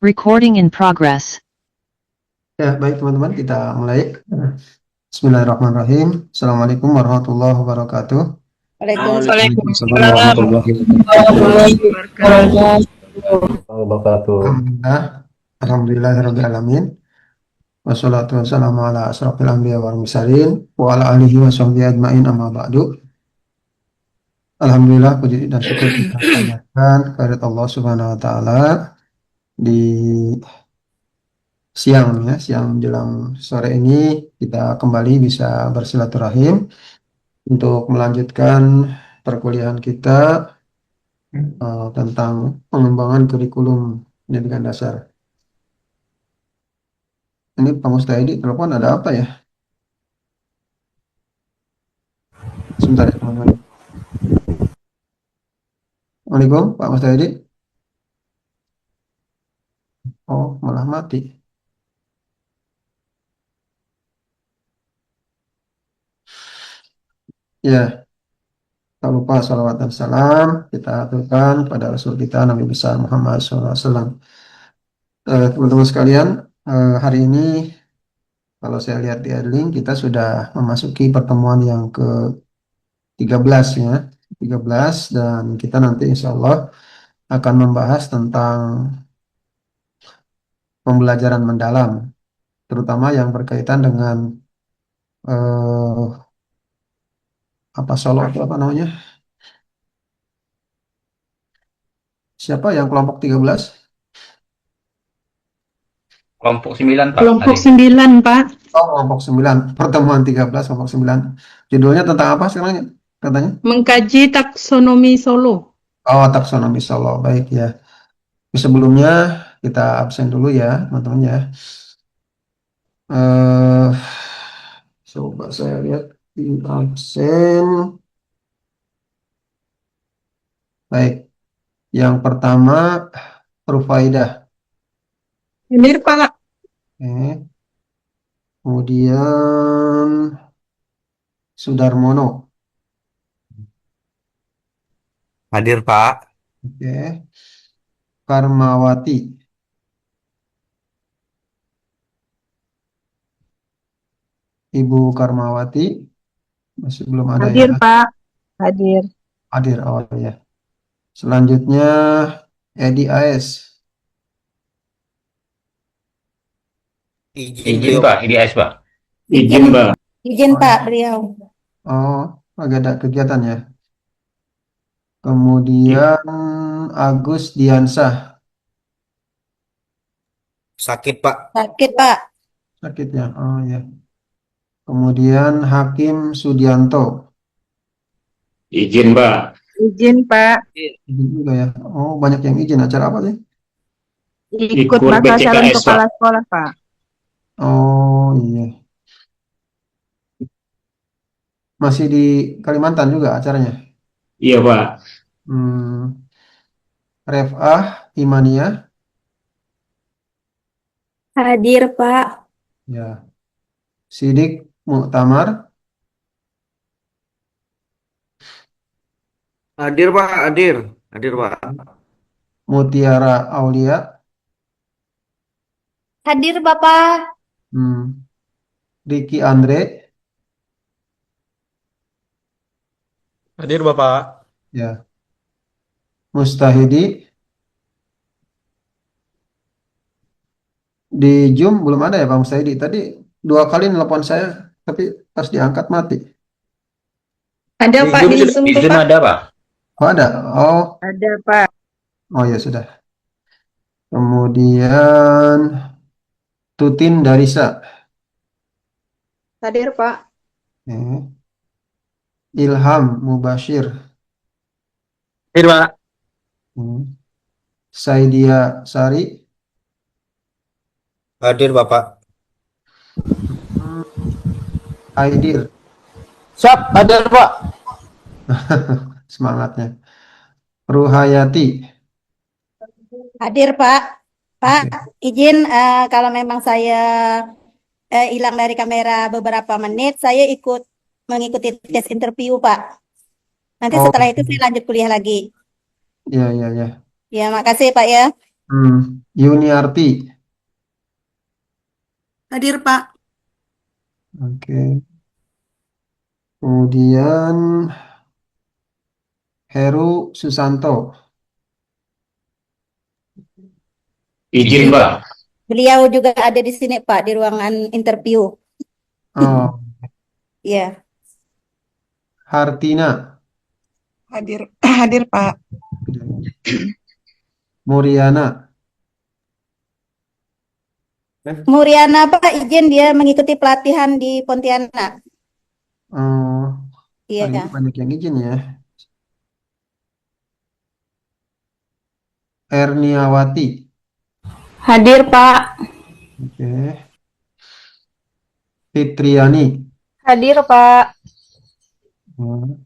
Recording in progress. Ya, baik teman-teman, kita mulai. Bismillahirrahmanirrahim. Assalamualaikum warahmatullahi wabarakatuh. Waalaikumsalam warahmatullahi wabarakatuh. Alhamdulillah, alhamdulillahirrabbilalamin. Wassalatu wassalamu ala asrafil anbiya wal mursalin wa ala alihi wa sahbihi ajmain amma ba'du. Alhamdulillah, puji dan syukur kita panjatkan kehadirat Allah Subhanahu wa taala di siang menjelang sore ini kita kembali bisa bersilaturahim untuk melanjutkan perkuliahan kita tentang pengembangan kurikulum pendidikan dasar. Ini Pak Mustahidi telepon, ada apa ya? Sebentar ya teman-teman. Assalamualaikum Pak Mustahidi. Oh, malah mati. Ya, tak lupa salawat dan salam kita aturkan pada Rasul kita Nabi besar Muhammad SAW. Teman-teman sekalian, hari ini kalau saya lihat di link kita sudah memasuki pertemuan yang ke-13 ya, 13, dan kita nanti insya Allah akan membahas tentang pembelajaran mendalam, terutama yang berkaitan dengan eh, solo itu apa namanya? Siapa yang kelompok 13? Kelompok 9, Pak. Kelompok 9, Pak. Oh, kelompok 9, pertemuan 13, kelompok 9. Judulnya tentang apa sekarang katanya? Mengkaji taksonomi Solo. Oh, taksonomi Solo. Baik ya. Sebelumnya kita absen dulu ya, teman-teman ya. Coba saya lihat di absen. Baik. Yang pertama, Rufaidah. Hadir, Pak. Oke. Kemudian Sudarmono. Hadir, Pak. Oke. Karmawati. Ibu Karmawati. Masih belum ada Hadir, ya. Pak. Hadir. Hadir, oh ya. Selanjutnya Edi AS. Izin, Pak. IDS, Pak. Izin, Pak. Izin Pak, beliau. Oh, agak ada kegiatan ya. Kemudian Agus Diansah. Sakit, Pak. Sakit Pak. Sakit ya. Oh ya. Kemudian Hakim Sudianto. Izin, Pak. Izin, Pak. Izin juga ya. Oh, banyak yang izin. Acara apa sih? Ikut Ikut bakal calon BCKS, kepala sekolah, Pak. Oh iya. Masih di Kalimantan juga acaranya. Iya, Pak. Refah Imania. Hadir Pak. Ya. Sidik Muktamar. Hadir Pak, hadir. Hadir Pak. Mutiara Aulia. Hadir Bapak. Ricky Andre. Hadir Bapak. Ya. Mustahidi. Di Zoom belum ada ya Pak Mustahidi. Tadi 2 kali nelpon saya, tapi pas diangkat mati. Ada, Di Pak, Zoom di sudah, Zoom di tuh, Zoom Pak. ada, Pak. Oh ada. Oh, Ada, Pak. oh ya sudah. Kemudian Tutin Darisa. Hadir, Pak. Ilham Mubashir. Hadir Pak. Saidia Sari. Hadir, Bapak. Aidir. Siap, hadir Pak. Semangatnya. Ruhayati. Hadir Pak. Pak, Oke. izin kalau memang saya hilang dari kamera beberapa menit, saya ikut mengikuti tes interview Pak. Nanti Oh, setelah itu saya lanjut kuliah lagi. iya iya iya. Ya, makasih Pak ya. Yuniarti. Hadir, Pak. Oke. Kemudian Heru Susanto. Izin, Pak. Beliau juga ada di sini, Pak, di ruangan interview. Oh, Iya. Hartina. Hadir, hadir Pak. Muriana. Muriana, Pak, izin dia mengikuti pelatihan di Pontianak. Oh, hari ini Iya. banyak yang izin ya. Erniawati. Hadir Pak. Oke. Fitriani. Hadir Pak. Hmm.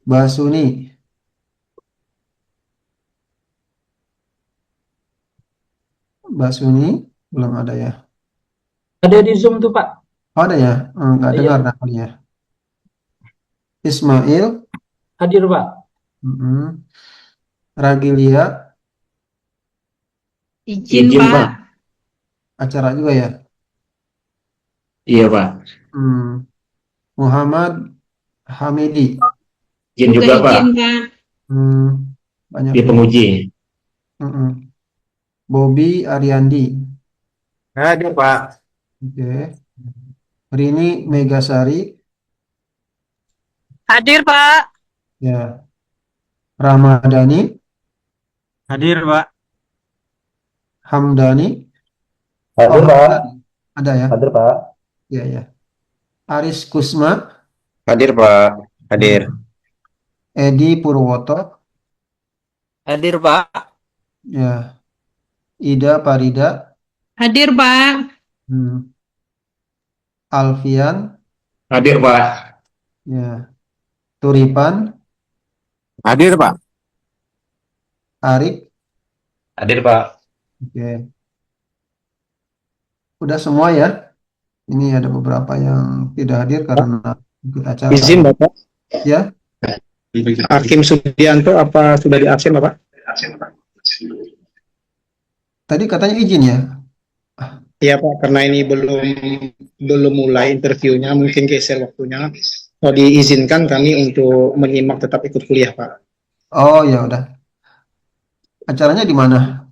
Basuni. Basuni belum ada ya. Ada di Zoom tuh, Pak. Oh, ada ya. Nggak Iya. dengar namanya. Ismail. Hadir, Pak. Mm-mm. Ragilia. Izin Izin, Pak. Pak. Acara juga ya. Iya, Pak. Hmm. Muhammad Hamidi. Izin juga, Pak. izin Pak. Hmm. Banyak Di nih. penguji. Mm-mm. Bobby Ariandi. Hadir, Pak. Oke. Rini Megasari. Hadir Pak. Ya. Ramadhani. Hadir, Pak. Hamdani. Oh, Hadir, Pak. Hamdani. Ada ya. Hadir, Pak. Ya, ya. Aris Kusma. Hadir, Pak. Hadir. Edi Purwoto. Hadir, Pak. Ya. Ida Parida. Hadir Pak. Hmm. Alfian. Hadir, Pak. Ya. Turipan. Hadir, Pak. Arik. Hadir, Pak. Oke. Udah semua ya. Ini ada beberapa yang tidak hadir karena ikut acara. Izin Bapak, Ya. Hakim Sudianto apa sudah di absen Bapak? Tadi katanya izin ya. Iya Pak, karena ini belum mulai interviewnya, mungkin geser waktunya. Mau diizinkan kami untuk menyimak tetap ikut kuliah Pak. Oh, ya udah. Acaranya di mana?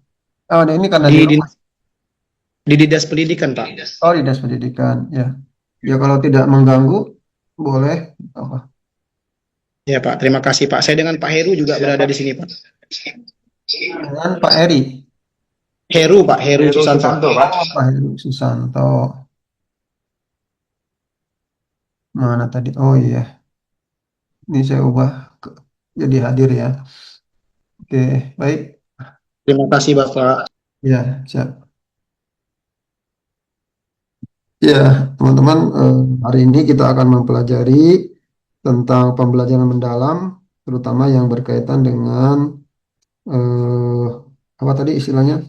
Oh, ini karena di Di, di, rumah. di Dinas Pendidikan Pak. Oh, di Dinas Pendidikan. Ya. Ya, kalau tidak mengganggu, boleh. Apa? Ya Pak, terima kasih Pak. Saya dengan Pak Heru juga berada di sini Pak. Dengan Pak Eri. Heru Pak, Heru Susanto. Pak. Oh, Pak Heru Susanto. Mana tadi? Oh iya. Ini saya ubah jadi hadir ya. Oke, baik. Terima kasih Bapak. Ya, siap. Ya, teman-teman, hari ini kita akan mempelajari tentang pembelajaran mendalam, terutama yang berkaitan dengan eh, apa tadi istilahnya?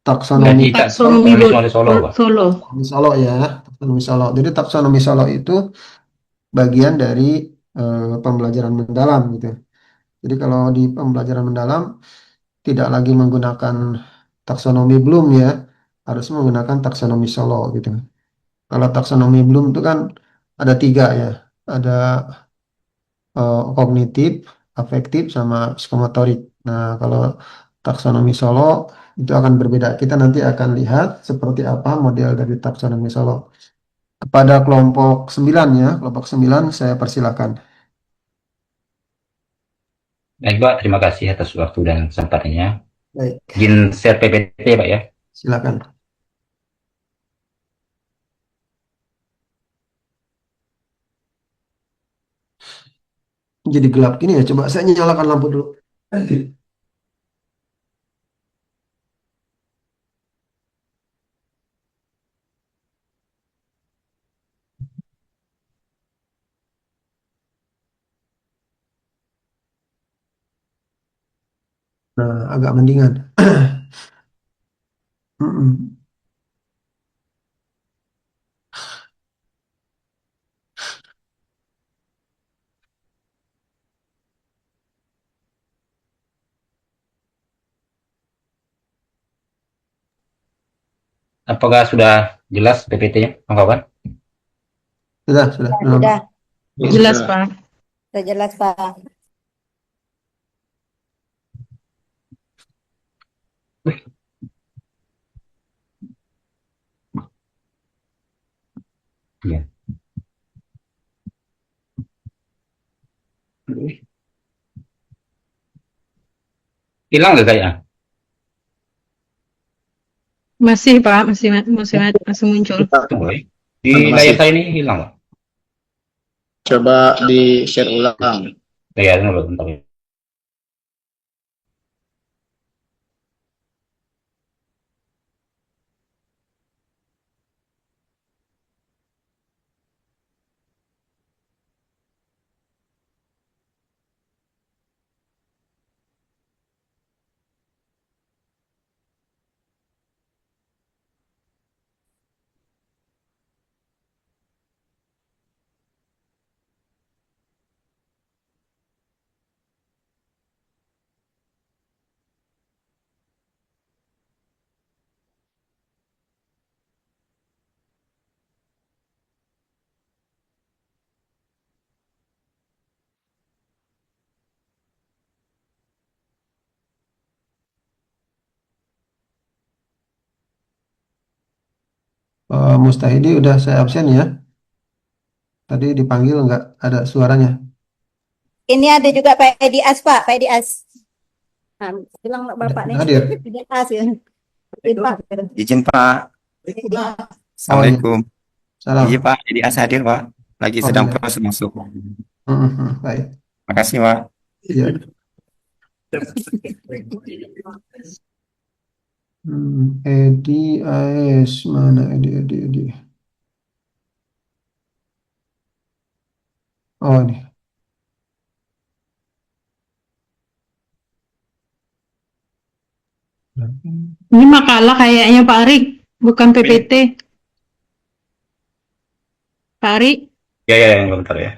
Taksonomi Taksonomi Solo, Pak. Solo. Solo ya, taksonomi Solo. Jadi taksonomi Solo itu bagian dari pembelajaran mendalam gitu. Jadi kalau di pembelajaran mendalam tidak lagi menggunakan taksonomi Bloom ya, harus menggunakan taksonomi Solo gitu. Kalau taksonomi Bloom itu kan ada tiga ya, ada kognitif, afektif, sama psikomotorik. Nah, kalau taksonomi Solo itu akan berbeda. Kita nanti akan lihat seperti apa model dari taksonomi Solo. Kepada kelompok 9 ya, kelompok 9 saya persilakan. Baik, Pak. Terima kasih atas waktu dan kesempatannya. Baik, Izin share PPT, Pak, ya. silakan. Jadi gelap gini ya, coba saya nyalakan lampu dulu. Nah, agak mendingan. Mm-mm. apakah sudah jelas PPT-nya, kawan-kawan? Sudah. Sudah, Jelas, Pak. sudah jelas, Pak. Iya. Hilang nggak kayaknya? Masih, Pak. Masih muncul. Tunggu ya. Di Masih. layar saya ini hilang, Pak. Coba di share ulang. Ya, tunggu bentar. Mustahidi udah saya absen ya. Tadi dipanggil nggak ada suaranya. Ini ada juga Pak Edi As, Pak. Pak Edi As. Nah, bilang Bapak nih. Hadir. Edi As ya. Edi Pak. Izin Pak. Edi As. Assalamualaikum. Salam. Iya Pak, Edi As hadir Pak. Lagi Oh, sedang iya. proses masuk. Baik. Makasih Pak. Iya. Edi AS mana Edi. Oh ini. Ini makalah kayaknya, Pak Arik. Bukan PPT. Pak Arik. Ya, bentar ya.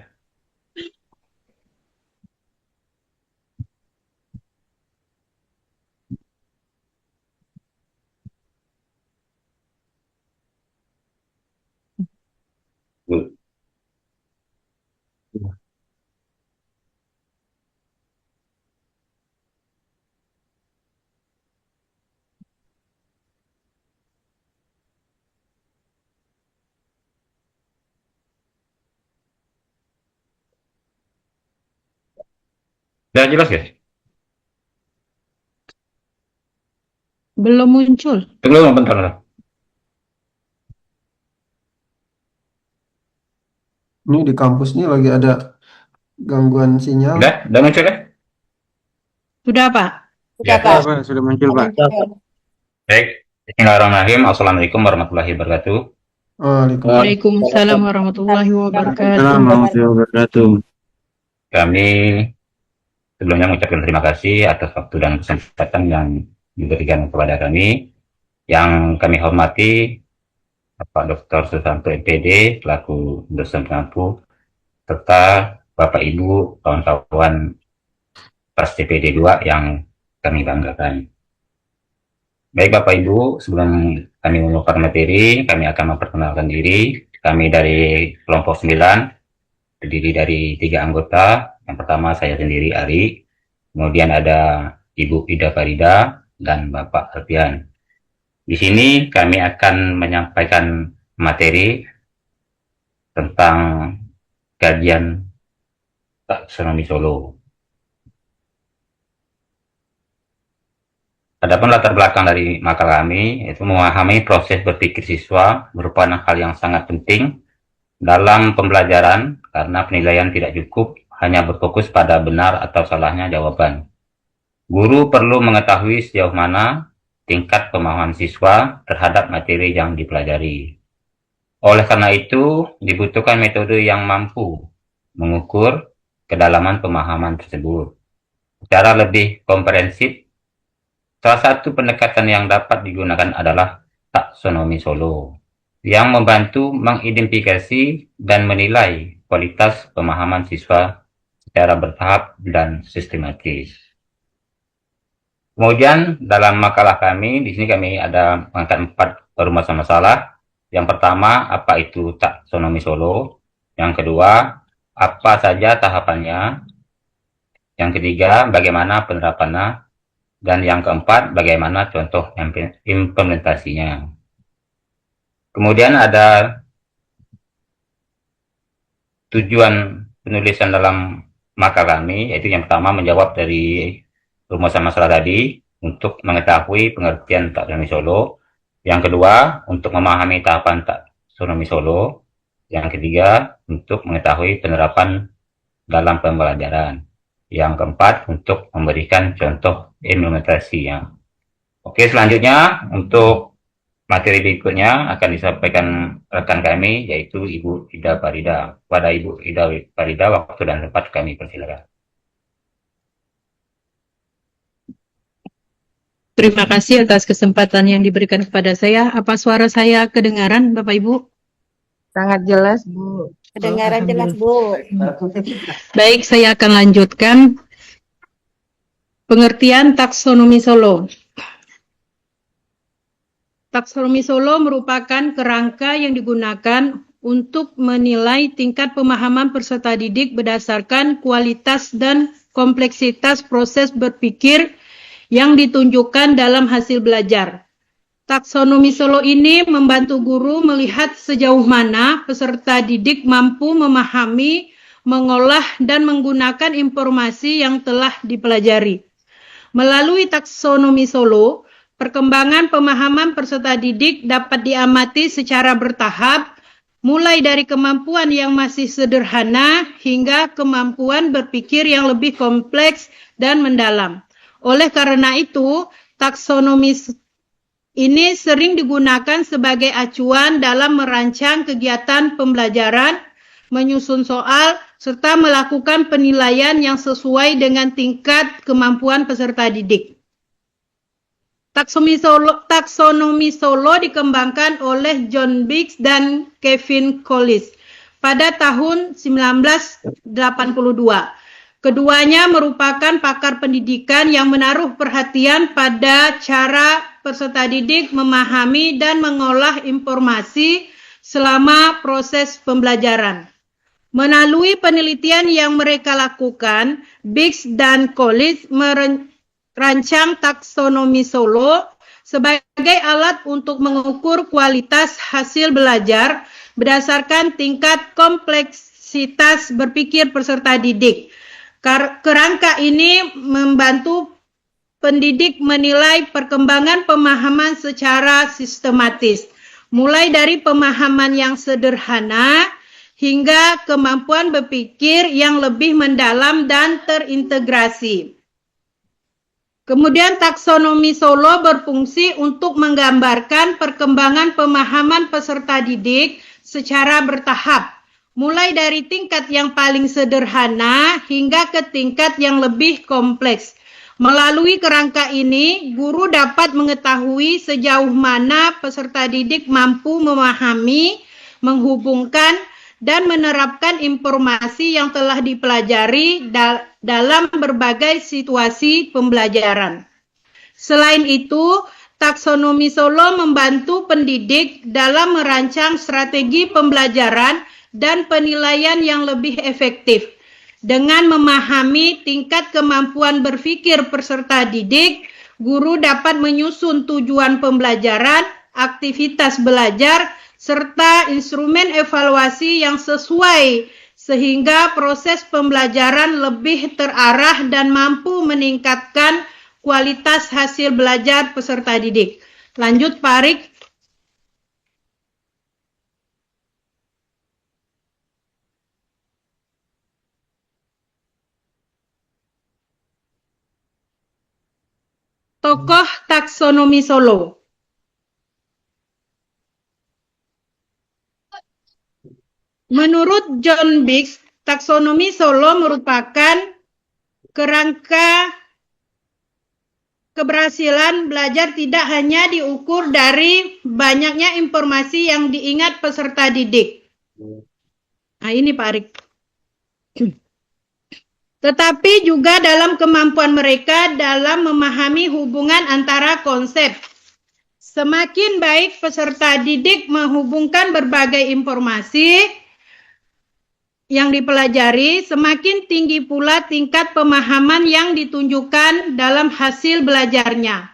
Udah jelas guys? Belum muncul. Belum, bentar. Ini di kampus nih lagi ada gangguan sinyal. Udah muncul ya? Sudah, Pak. Sudah, Ya. Pak. Sudah muncul, Pak. Baik. Bismillahirrahmanirrahim. Assalamualaikum warahmatullahi wabarakatuh. Waalaikumsalam. Waalaikumsalam warahmatullahi wabarakatuh. warahmatullahi wabarakatuh. Kami sebelumnya mengucapkan terima kasih atas waktu dan kesempatan yang diberikan kepada kami. Yang kami hormati Bapak Dr. Susanto MPD selaku dosen pengampu, serta Bapak Ibu kawan-kawan Pras TPD 2 yang kami banggakan. Baik Bapak Ibu, sebelum kami membuka materi, kami akan memperkenalkan diri. Kami dari kelompok 9, terdiri dari 3 anggota. Yang pertama saya sendiri Ari, kemudian ada Ibu Ida Farida dan Bapak Alfian. Di sini kami akan menyampaikan materi tentang kajian taksonomi Solo. Adapun latar belakang dari makalah kami itu memahami proses berpikir siswa merupakan hal yang sangat penting dalam pembelajaran karena penilaian tidak cukup hanya berfokus pada benar atau salahnya jawaban. Guru perlu mengetahui sejauh mana tingkat pemahaman siswa terhadap materi yang dipelajari. Oleh karena itu, dibutuhkan metode yang mampu mengukur kedalaman pemahaman tersebut. Secara lebih komprehensif, salah satu pendekatan yang dapat digunakan adalah taksonomi Solo, yang membantu mengidentifikasi dan menilai kualitas pemahaman siswa secara bertahap dan sistematis. Kemudian dalam makalah kami, di sini kami ada mengangkat 4 permasalahan masalah. Yang pertama, apa itu taksonomi Solo? Yang kedua, apa saja tahapannya? Yang ketiga, bagaimana penerapannya? Dan yang keempat, bagaimana contoh implementasinya? Kemudian ada tujuan penulisan dalam makalah kami, yaitu yang pertama menjawab dari rumusan masalah tadi untuk mengetahui pengertian taksonomi Solo. Yang kedua, untuk memahami tahapan taksonomi Solo. Yang ketiga, untuk mengetahui penerapan dalam pembelajaran. Yang keempat, untuk memberikan contoh implementasinya. Oke, selanjutnya untuk materi berikutnya akan disampaikan rekan kami, yaitu Ibu Ida Farida. Pada Ibu Ida Farida, waktu dan tempat kami persilakan. Terima kasih atas kesempatan yang diberikan kepada saya. Apa suara saya kedengaran, Bapak Ibu? Sangat jelas, Bu. Kedengaran jelas, Bu. Baik, saya akan lanjutkan pengertian taksonomi Solo. Taksonomi Solo merupakan kerangka yang digunakan untuk menilai tingkat pemahaman peserta didik berdasarkan kualitas dan kompleksitas proses berpikir yang ditunjukkan dalam hasil belajar. Taksonomi Solo ini membantu guru melihat sejauh mana peserta didik mampu memahami, mengolah, dan menggunakan informasi yang telah dipelajari. Melalui taksonomi Solo, perkembangan pemahaman peserta didik dapat diamati secara bertahap, mulai dari kemampuan yang masih sederhana hingga kemampuan berpikir yang lebih kompleks dan mendalam. Oleh karena itu, taksonomi ini sering digunakan sebagai acuan dalam merancang kegiatan pembelajaran, menyusun soal, serta melakukan penilaian yang sesuai dengan tingkat kemampuan peserta didik. Taksonomi Solo dikembangkan oleh John Biggs dan Kevin Collis pada tahun 1982. Keduanya merupakan pakar pendidikan yang menaruh perhatian pada cara peserta didik memahami dan mengolah informasi selama proses pembelajaran. Melalui penelitian yang mereka lakukan, Biggs dan Collis merancang taksonomi Solo sebagai alat untuk mengukur kualitas hasil belajar berdasarkan tingkat kompleksitas berpikir peserta didik. Kerangka ini membantu pendidik menilai perkembangan pemahaman secara sistematis, mulai dari pemahaman yang sederhana hingga kemampuan berpikir yang lebih mendalam dan terintegrasi. Kemudian taksonomi Solo berfungsi untuk menggambarkan perkembangan pemahaman peserta didik secara bertahap, mulai dari tingkat yang paling sederhana hingga ke tingkat yang lebih kompleks. Melalui kerangka ini, guru dapat mengetahui sejauh mana peserta didik mampu memahami, menghubungkan, dan menerapkan informasi yang telah dipelajari dalam berbagai situasi pembelajaran. Selain itu, taksonomi Solo membantu pendidik dalam merancang strategi pembelajaran dan penilaian yang lebih efektif. Dengan memahami tingkat kemampuan berpikir peserta didik, guru dapat menyusun tujuan pembelajaran, aktivitas belajar, serta instrumen evaluasi yang sesuai sehingga proses pembelajaran lebih terarah dan mampu meningkatkan kualitas hasil belajar peserta didik. Lanjut, Pak Arik. Tokoh taksonomi Solo. Menurut John Biggs, taksonomi Solo merupakan kerangka keberhasilan belajar tidak hanya diukur dari banyaknya informasi yang diingat peserta didik. Nah, ini Pak Arik. tetapi juga dalam kemampuan mereka dalam memahami hubungan antara konsep. Semakin baik peserta didik menghubungkan berbagai informasi yang dipelajari, semakin tinggi pula tingkat pemahaman yang ditunjukkan dalam hasil belajarnya.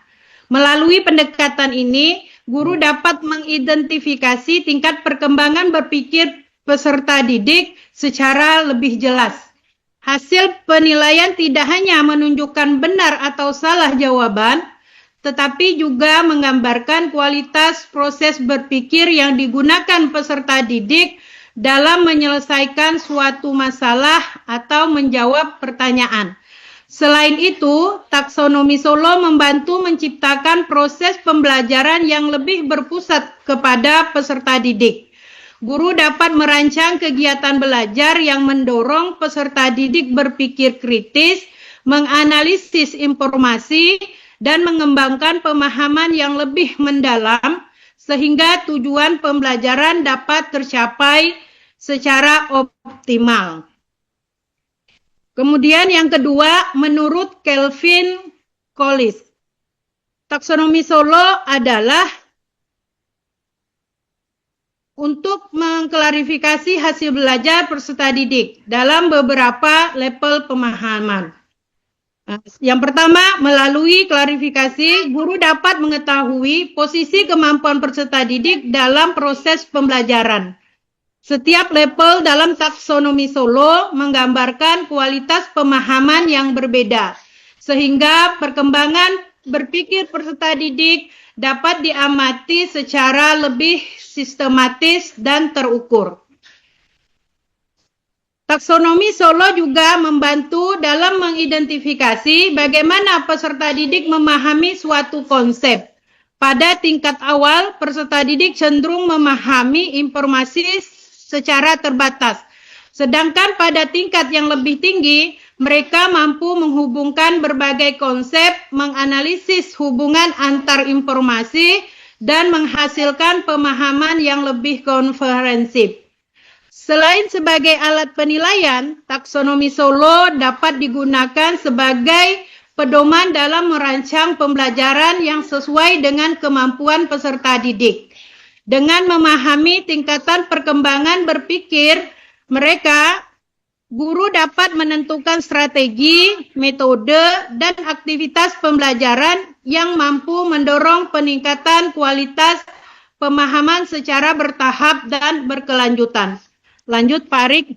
Melalui pendekatan ini, guru dapat mengidentifikasi tingkat perkembangan berpikir peserta didik secara lebih jelas. Hasil penilaian tidak hanya menunjukkan benar atau salah jawaban, tetapi juga menggambarkan kualitas proses berpikir yang digunakan peserta didik dalam menyelesaikan suatu masalah atau menjawab pertanyaan. Selain itu, taksonomi Solo membantu menciptakan proses pembelajaran yang lebih berpusat kepada peserta didik. Guru dapat merancang kegiatan belajar yang mendorong peserta didik berpikir kritis, menganalisis informasi, dan mengembangkan pemahaman yang lebih mendalam, sehingga tujuan pembelajaran dapat tercapai secara optimal. Kemudian yang kedua, menurut Kelvin Collis, taksonomi Solo adalah untuk mengklarifikasi hasil belajar peserta didik dalam beberapa level pemahaman. Yang pertama, melalui klarifikasi, guru dapat mengetahui posisi kemampuan peserta didik dalam proses pembelajaran. Setiap level dalam taksonomi Solo menggambarkan kualitas pemahaman yang berbeda, sehingga perkembangan berpikir peserta didik dapat diamati secara lebih sistematis dan terukur. Taksonomi Solo juga membantu dalam mengidentifikasi bagaimana peserta didik memahami suatu konsep. Pada tingkat awal, peserta didik cenderung memahami informasi secara terbatas. Sedangkan pada tingkat yang lebih tinggi, mereka mampu menghubungkan berbagai konsep, menganalisis hubungan antar informasi, dan menghasilkan pemahaman yang lebih komprehensif. Selain sebagai alat penilaian, taksonomi Solo dapat digunakan sebagai pedoman dalam merancang pembelajaran yang sesuai dengan kemampuan peserta didik. Dengan memahami tingkatan perkembangan berpikir mereka, guru dapat menentukan strategi, metode, dan aktivitas pembelajaran yang mampu mendorong peningkatan kualitas pemahaman secara bertahap dan berkelanjutan. Lanjut, Pak Arik.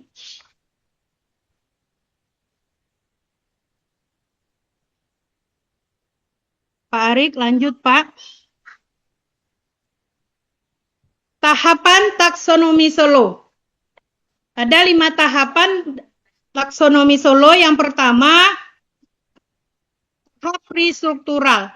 Pak Arik, lanjut, Pak. Tahapan taksonomi Solo. Ada 5 tahapan taksonomi Solo. Yang pertama, tahap pre-struktural.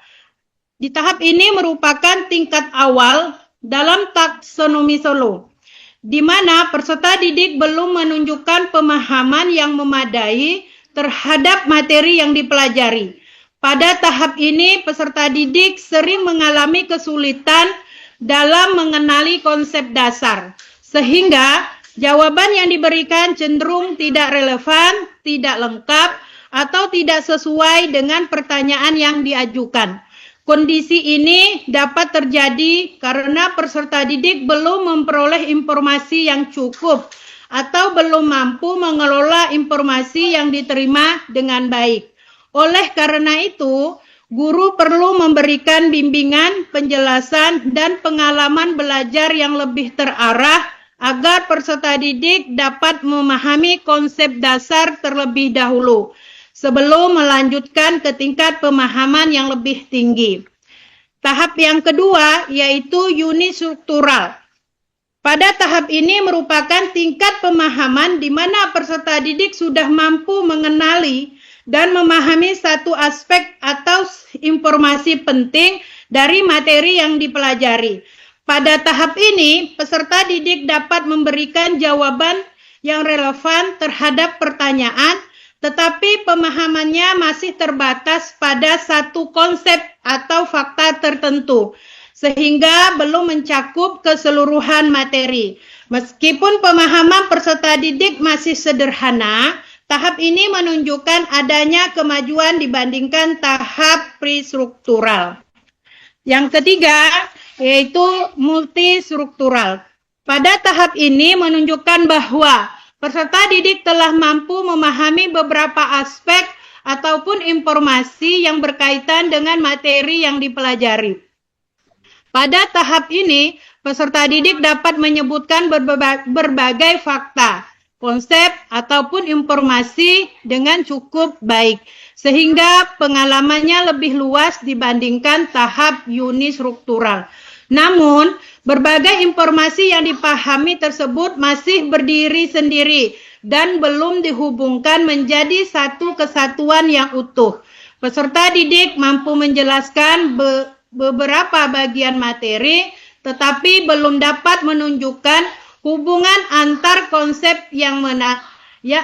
Di tahap ini merupakan tingkat awal dalam taksonomi Solo, di mana peserta didik belum menunjukkan pemahaman yang memadai terhadap materi yang dipelajari. Pada tahap ini, peserta didik sering mengalami kesulitan dalam mengenali konsep dasar, sehingga jawaban yang diberikan cenderung tidak relevan, tidak lengkap, atau tidak sesuai dengan pertanyaan yang diajukan. Kondisi ini dapat terjadi karena peserta didik belum memperoleh informasi yang cukup atau belum mampu mengelola informasi yang diterima dengan baik. Oleh karena itu, guru perlu memberikan bimbingan, penjelasan, dan pengalaman belajar yang lebih terarah agar peserta didik dapat memahami konsep dasar terlebih dahulu sebelum melanjutkan ke tingkat pemahaman yang lebih tinggi. Tahap yang kedua yaitu unistruktural. Pada tahap ini merupakan tingkat pemahaman di mana peserta didik sudah mampu mengenali dan memahami satu aspek atau informasi penting dari materi yang dipelajari. Pada tahap ini, peserta didik dapat memberikan jawaban yang relevan terhadap pertanyaan, tetapi pemahamannya masih terbatas pada satu konsep atau fakta tertentu, sehingga belum mencakup keseluruhan materi. Meskipun pemahaman peserta didik masih sederhana, Tahap ini menunjukkan adanya kemajuan dibandingkan tahap prestruktural. Yang ketiga, yaitu multistruktural. Pada tahap ini menunjukkan bahwa peserta didik telah mampu memahami beberapa aspek ataupun informasi yang berkaitan dengan materi yang dipelajari. Pada tahap ini, peserta didik dapat menyebutkan berbagai fakta, konsep, ataupun informasi dengan cukup baik, sehingga pengalamannya lebih luas dibandingkan tahap unistruktural. Namun, berbagai informasi yang dipahami tersebut masih berdiri sendiri dan belum dihubungkan menjadi satu kesatuan yang utuh. Peserta didik mampu menjelaskan beberapa bagian materi, tetapi belum dapat menunjukkan hubungan antar konsep yang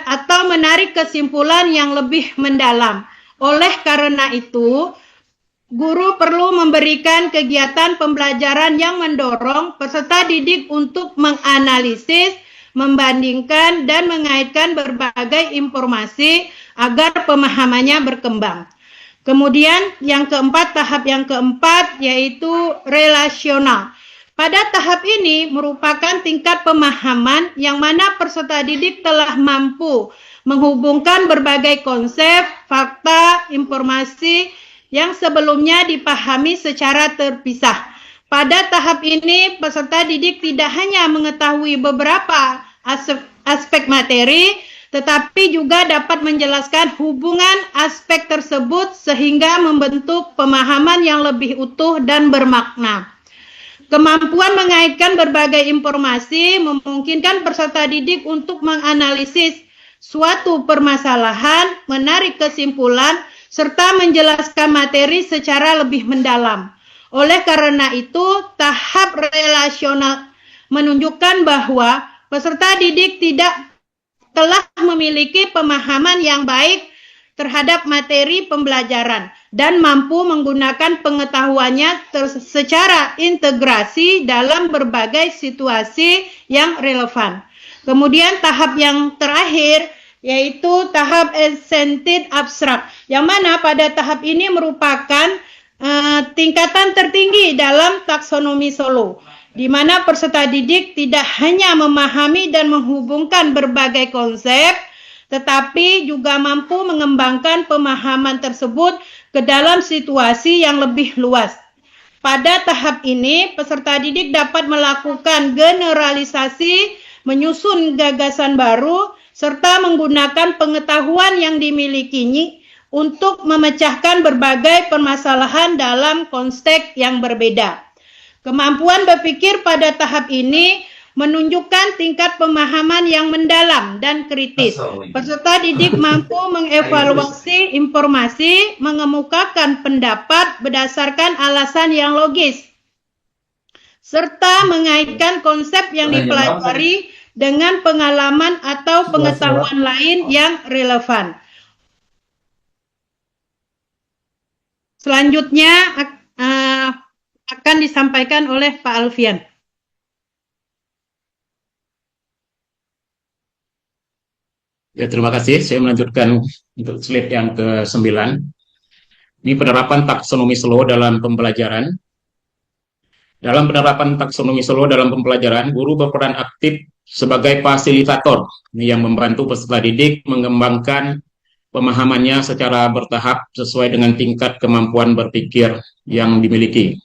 atau menarik kesimpulan yang lebih mendalam. Oleh karena itu, guru perlu memberikan kegiatan pembelajaran yang mendorong peserta didik untuk menganalisis, membandingkan, dan mengaitkan berbagai informasi agar pemahamannya berkembang. Kemudian tahap yang keempat yaitu relasional. Pada tahap ini merupakan tingkat pemahaman yang mana peserta didik telah mampu menghubungkan berbagai konsep, fakta, informasi yang sebelumnya dipahami secara terpisah. Pada tahap ini, peserta didik tidak hanya mengetahui beberapa aspek materi, tetapi juga dapat menjelaskan hubungan aspek tersebut sehingga membentuk pemahaman yang lebih utuh dan bermakna. Kemampuan mengaitkan berbagai informasi memungkinkan peserta didik untuk menganalisis suatu permasalahan, menarik kesimpulan, serta menjelaskan materi secara lebih mendalam. Oleh karena itu, tahap relasional menunjukkan bahwa peserta didik telah memiliki pemahaman yang baik terhadap materi pembelajaran dan mampu menggunakan pengetahuannya secara integrasi dalam berbagai situasi yang relevan. Kemudian tahap yang terakhir yaitu tahap extended abstrak, yang mana pada tahap ini merupakan tingkatan tertinggi dalam taksonomi Solo, di mana peserta didik tidak hanya memahami dan menghubungkan berbagai konsep, tetapi juga mampu mengembangkan pemahaman tersebut ke dalam situasi yang lebih luas. Pada tahap ini, peserta didik dapat melakukan generalisasi, menyusun gagasan baru, serta menggunakan pengetahuan yang dimilikinya untuk memecahkan berbagai permasalahan dalam konteks yang berbeda. Kemampuan berpikir pada tahap ini menunjukkan tingkat pemahaman yang mendalam dan kritis. Peserta didik mampu mengevaluasi informasi, mengemukakan pendapat berdasarkan alasan yang logis, serta mengaitkan konsep yang dipelajari dengan pengalaman atau pengetahuan lain yang relevan. Selanjutnya akan disampaikan oleh Pak Alfian. Ya, terima kasih. Saya melanjutkan untuk slide yang ke-9. Ini penerapan taksonomi Solo dalam pembelajaran. Dalam penerapan taksonomi Solo dalam pembelajaran, guru berperan aktif sebagai fasilitator yang membantu peserta didik mengembangkan pemahamannya secara bertahap sesuai dengan tingkat kemampuan berpikir yang dimiliki.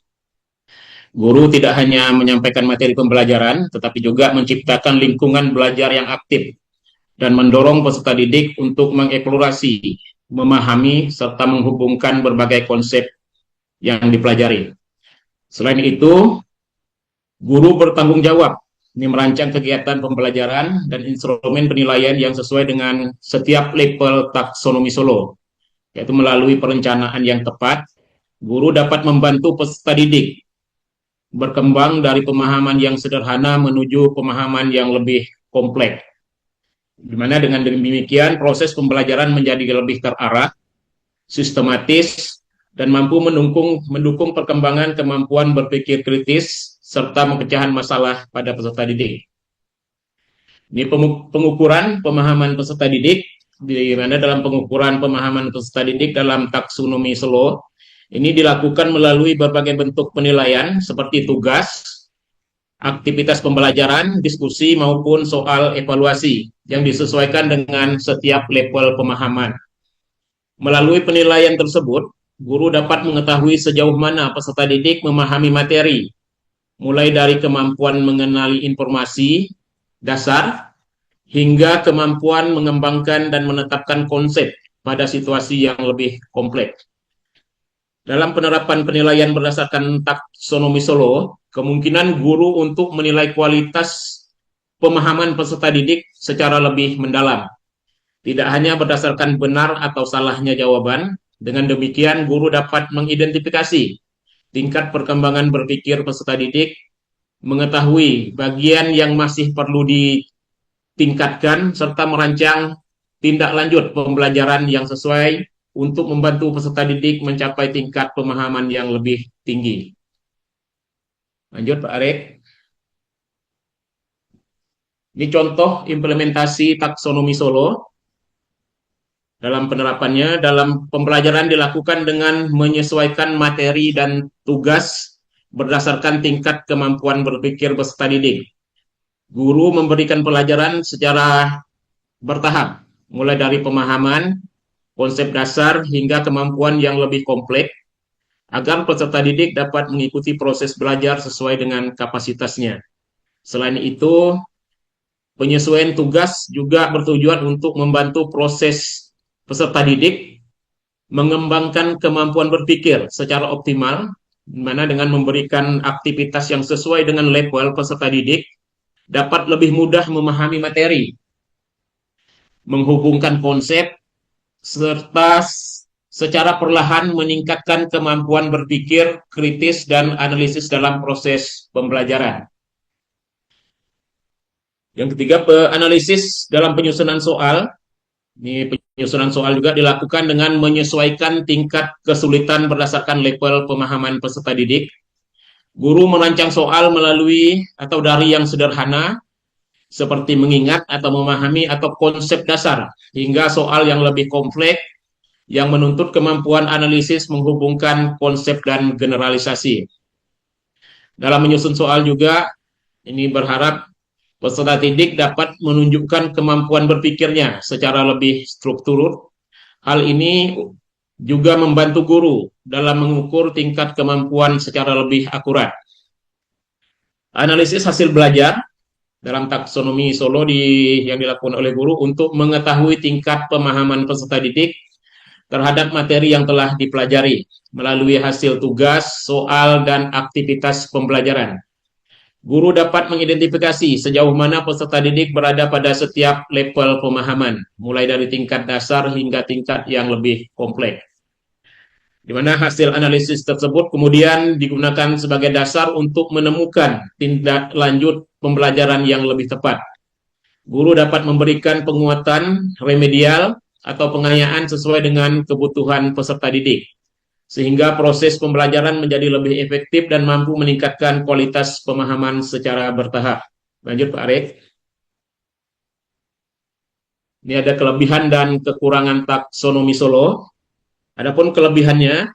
Guru tidak hanya menyampaikan materi pembelajaran, tetapi juga menciptakan lingkungan belajar yang aktif dan mendorong peserta didik untuk mengeksplorasi, memahami, serta menghubungkan berbagai konsep yang dipelajari. Selain itu, guru bertanggung jawab merancang kegiatan pembelajaran dan instrumen penilaian yang sesuai dengan setiap level taksonomi Solo, yaitu melalui perencanaan yang tepat, guru dapat membantu peserta didik berkembang dari pemahaman yang sederhana menuju pemahaman yang lebih kompleks. Di mana dengan demikian proses pembelajaran menjadi lebih terarah, sistematis, dan mampu mendukung perkembangan kemampuan berpikir kritis serta pemecahan masalah pada peserta didik. Ini pengukuran pemahaman peserta didik di mana dalam pengukuran pemahaman peserta didik dalam taksonomi Solo ini dilakukan melalui berbagai bentuk penilaian seperti tugas, aktivitas pembelajaran, diskusi maupun soal evaluasi yang disesuaikan dengan setiap level pemahaman. Melalui penilaian tersebut, guru dapat mengetahui sejauh mana peserta didik memahami materi, mulai dari kemampuan mengenali informasi dasar hingga kemampuan mengembangkan dan menetapkan konsep pada situasi yang lebih kompleks. Dalam penerapan penilaian berdasarkan taksonomi Solo, kemungkinan guru untuk menilai kualitas pemahaman peserta didik secara lebih mendalam. Tidak hanya berdasarkan benar atau salahnya jawaban, dengan demikian guru dapat mengidentifikasi tingkat perkembangan berpikir peserta didik, mengetahui bagian yang masih perlu ditingkatkan, serta merancang tindak lanjut pembelajaran yang sesuai untuk membantu peserta didik mencapai tingkat pemahaman yang lebih tinggi. Lanjut Pak Arek. Ini contoh implementasi taksonomi Solo. Dalam penerapannya, dalam pembelajaran dilakukan dengan menyesuaikan materi dan tugas berdasarkan tingkat kemampuan berpikir peserta didik. Guru memberikan pelajaran secara bertahap, mulai dari pemahaman, konsep dasar, hingga kemampuan yang lebih kompleks, agar peserta didik dapat mengikuti proses belajar sesuai dengan kapasitasnya. Selain itu, penyesuaian tugas juga bertujuan untuk membantu proses peserta didik mengembangkan kemampuan berpikir secara optimal, di mana dengan memberikan aktivitas yang sesuai dengan level peserta didik, dapat lebih mudah memahami materi, menghubungkan konsep, serta secara perlahan meningkatkan kemampuan berpikir kritis dan analisis dalam proses pembelajaran. Yang ketiga, analisis dalam penyusunan soal. Ini penyusunan soal juga dilakukan dengan menyesuaikan tingkat kesulitan berdasarkan level pemahaman peserta didik. Guru merancang soal melalui atau dari yang sederhana, seperti mengingat atau memahami atau konsep dasar, hingga soal yang lebih kompleks, yang menuntut kemampuan analisis menghubungkan konsep dan generalisasi. Dalam menyusun soal juga, ini berharap peserta didik dapat menunjukkan kemampuan berpikirnya secara lebih struktur. Hal ini juga membantu guru dalam mengukur tingkat kemampuan secara lebih akurat. Analisis hasil belajar dalam taksonomi Solo yang dilakukan oleh guru untuk mengetahui tingkat pemahaman peserta didik terhadap materi yang telah dipelajari melalui hasil tugas, soal, dan aktivitas pembelajaran. Guru dapat mengidentifikasi sejauh mana peserta didik berada pada setiap level pemahaman, mulai dari tingkat dasar hingga tingkat yang lebih kompleks. Di mana hasil analisis tersebut kemudian digunakan sebagai dasar untuk menemukan tindak lanjut pembelajaran yang lebih tepat. Guru dapat memberikan penguatan remedial atau pengayaan sesuai dengan kebutuhan peserta didik, sehingga proses pembelajaran menjadi lebih efektif dan mampu meningkatkan kualitas pemahaman secara bertahap. Lanjut Pak Arek. Ini ada kelebihan dan kekurangan taksonomi Solo. Adapun kelebihannya,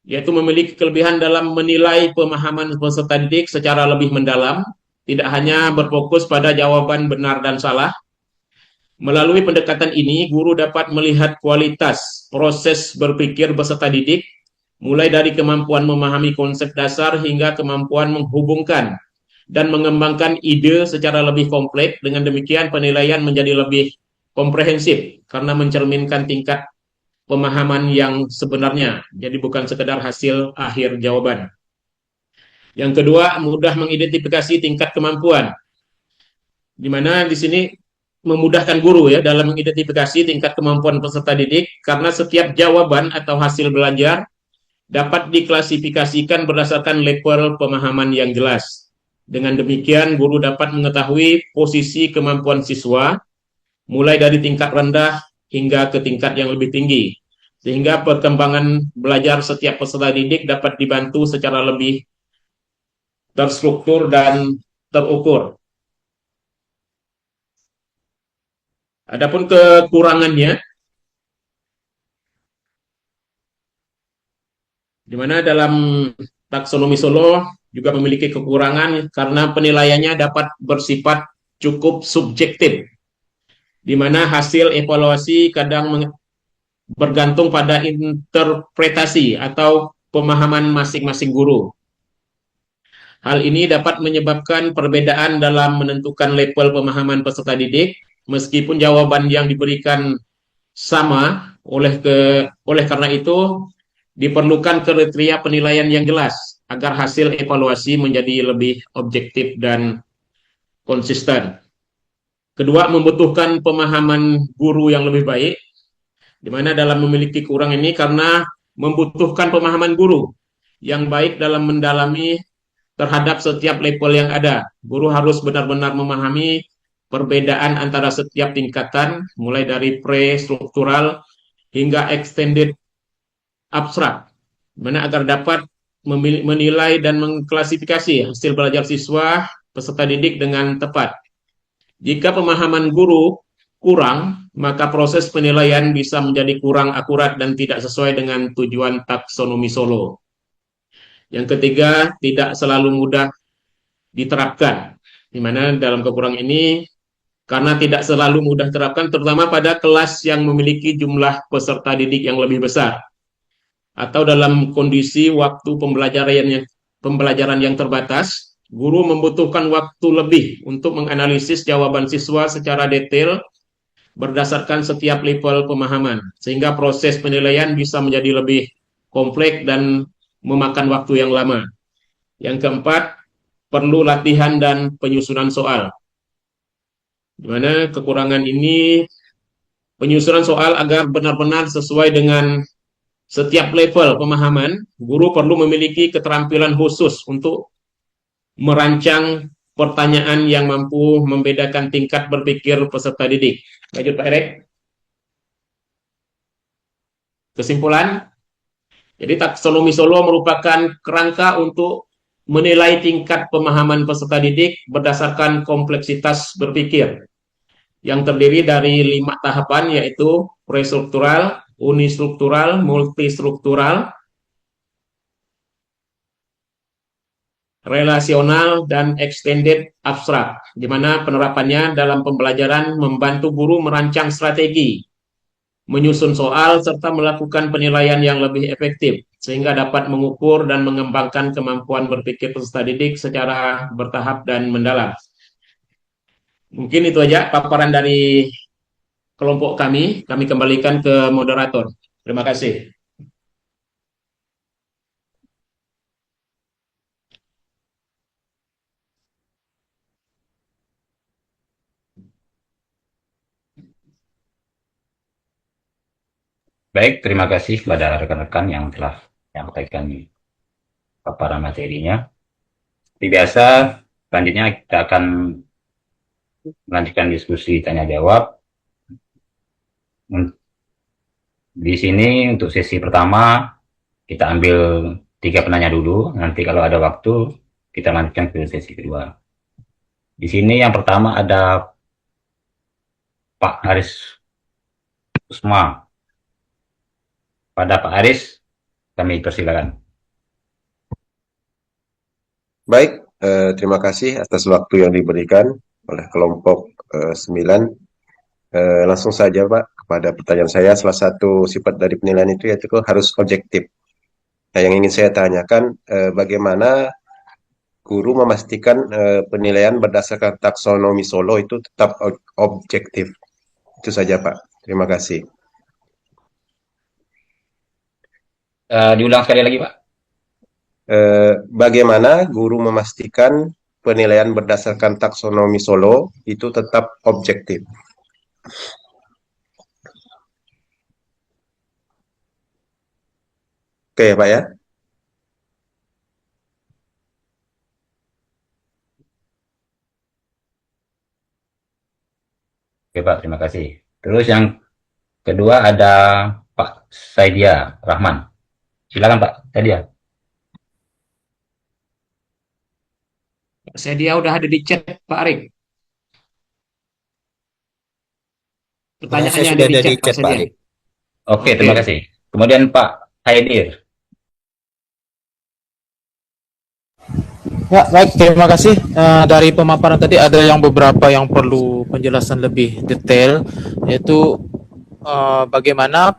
yaitu memiliki kelebihan dalam menilai pemahaman peserta didik secara lebih mendalam, tidak hanya berfokus pada jawaban benar dan salah. Melalui pendekatan ini, guru dapat melihat kualitas proses berpikir peserta didik, mulai dari kemampuan memahami konsep dasar hingga kemampuan menghubungkan dan mengembangkan ide secara lebih kompleks. Dengan demikian, penilaian menjadi lebih komprehensif karena mencerminkan tingkat pemahaman yang sebenarnya, jadi bukan sekedar hasil akhir jawaban. Yang kedua, mudah mengidentifikasi tingkat kemampuan, di mana di sini memudahkan guru ya dalam mengidentifikasi tingkat kemampuan peserta didik, karena setiap jawaban atau hasil belajar dapat diklasifikasikan berdasarkan level pemahaman yang jelas. Dengan demikian, guru dapat mengetahui posisi kemampuan siswa, mulai dari tingkat rendah hingga ke tingkat yang lebih tinggi, sehingga perkembangan belajar setiap peserta didik dapat dibantu secara lebih terstruktur dan terukur. Adapun kekurangannya, di mana dalam taksonomi Solo juga memiliki kekurangan karena penilaiannya dapat bersifat cukup subjektif, di mana hasil evaluasi kadang bergantung pada interpretasi atau pemahaman masing-masing guru. Hal ini dapat menyebabkan perbedaan dalam menentukan level pemahaman peserta didik, meskipun jawaban yang diberikan sama. Oleh karena itu, diperlukan kriteria penilaian yang jelas agar hasil evaluasi menjadi lebih objektif dan konsisten. Kedua, membutuhkan pemahaman guru yang lebih baik, di mana dalam memiliki kurang ini karena membutuhkan pemahaman guru yang baik dalam mendalami terhadap setiap level yang ada. Guru harus benar-benar memahami perbedaan antara setiap tingkatan, mulai dari pre-struktural hingga extended abstrak, mana agar dapat menilai dan mengklasifikasi hasil belajar siswa peserta didik dengan tepat. Jika pemahaman guru kurang, maka proses penilaian bisa menjadi kurang akurat dan tidak sesuai dengan tujuan taksonomi Solo. Yang ketiga, tidak selalu mudah diterapkan, di mana dalam kekurangan ini karena tidak selalu mudah diterapkan, terutama pada kelas yang memiliki jumlah peserta didik yang lebih besar, atau dalam kondisi waktu pembelajaran yang terbatas, guru membutuhkan waktu lebih untuk menganalisis jawaban siswa secara detail berdasarkan setiap level pemahaman, sehingga proses penilaian bisa menjadi lebih kompleks dan memakan waktu yang lama. Yang keempat, perlu latihan dan penyusunan soal. Di mana kekurangan ini, penyusunan soal agar benar-benar sesuai dengan setiap level pemahaman, guru perlu memiliki keterampilan khusus untuk merancang pertanyaan yang mampu membedakan tingkat berpikir peserta didik. Lanjut Pak Erik. Kesimpulan, jadi taksonomi Solo merupakan kerangka untuk menilai tingkat pemahaman peserta didik berdasarkan kompleksitas berpikir yang terdiri dari 5 tahapan, yaitu prestruktural, unistruktural, multistruktural, relasional, dan extended abstrak, di mana penerapannya dalam pembelajaran membantu guru merancang strategi, menyusun soal, serta melakukan penilaian yang lebih efektif, sehingga dapat mengukur dan mengembangkan kemampuan berpikir peserta didik secara bertahap dan mendalam. Mungkin itu aja paparan dari kelompok kami. Kami kembalikan ke moderator. Terima kasih. Baik, terima kasih kepada rekan-rekan yang telah menyampaikan paparan materinya. Seperti biasa, selanjutnya kita akan melanjutkan diskusi tanya jawab. Di sini untuk sesi pertama kita ambil 3 penanya dulu. Nanti kalau ada waktu kita lanjutkan ke sesi kedua. Di sini yang pertama ada Pak Aris Usma. Pada Pak Aris, kami persilakan. Baik, terima kasih atas waktu yang diberikan oleh kelompok 9. Langsung saja Pak, kepada pertanyaan saya, salah satu sifat dari penilaian itu yaitu harus objektif. Nah, yang ingin saya tanyakan, bagaimana guru memastikan penilaian berdasarkan taksonomi Solo itu tetap objektif? Itu saja Pak, terima kasih. Diulang sekali lagi Pak. Bagaimana guru memastikan penilaian berdasarkan taksonomi Solo itu tetap objektif? Oke Pak ya. Oke Pak, terima kasih. Terus yang kedua ada Pak Saidia Rahman. Silakan Pak Saidia. Saya dia udah ada di chat Pak Arik. Pertanyaannya sudah ada di ada di chat, Pak chat, Pak Sedian. Arif. Oke, terima kasih. Kemudian Pak Haidir. Ya, baik, terima kasih. Dari pemaparan tadi ada yang beberapa yang perlu penjelasan lebih detail, yaitu bagaimana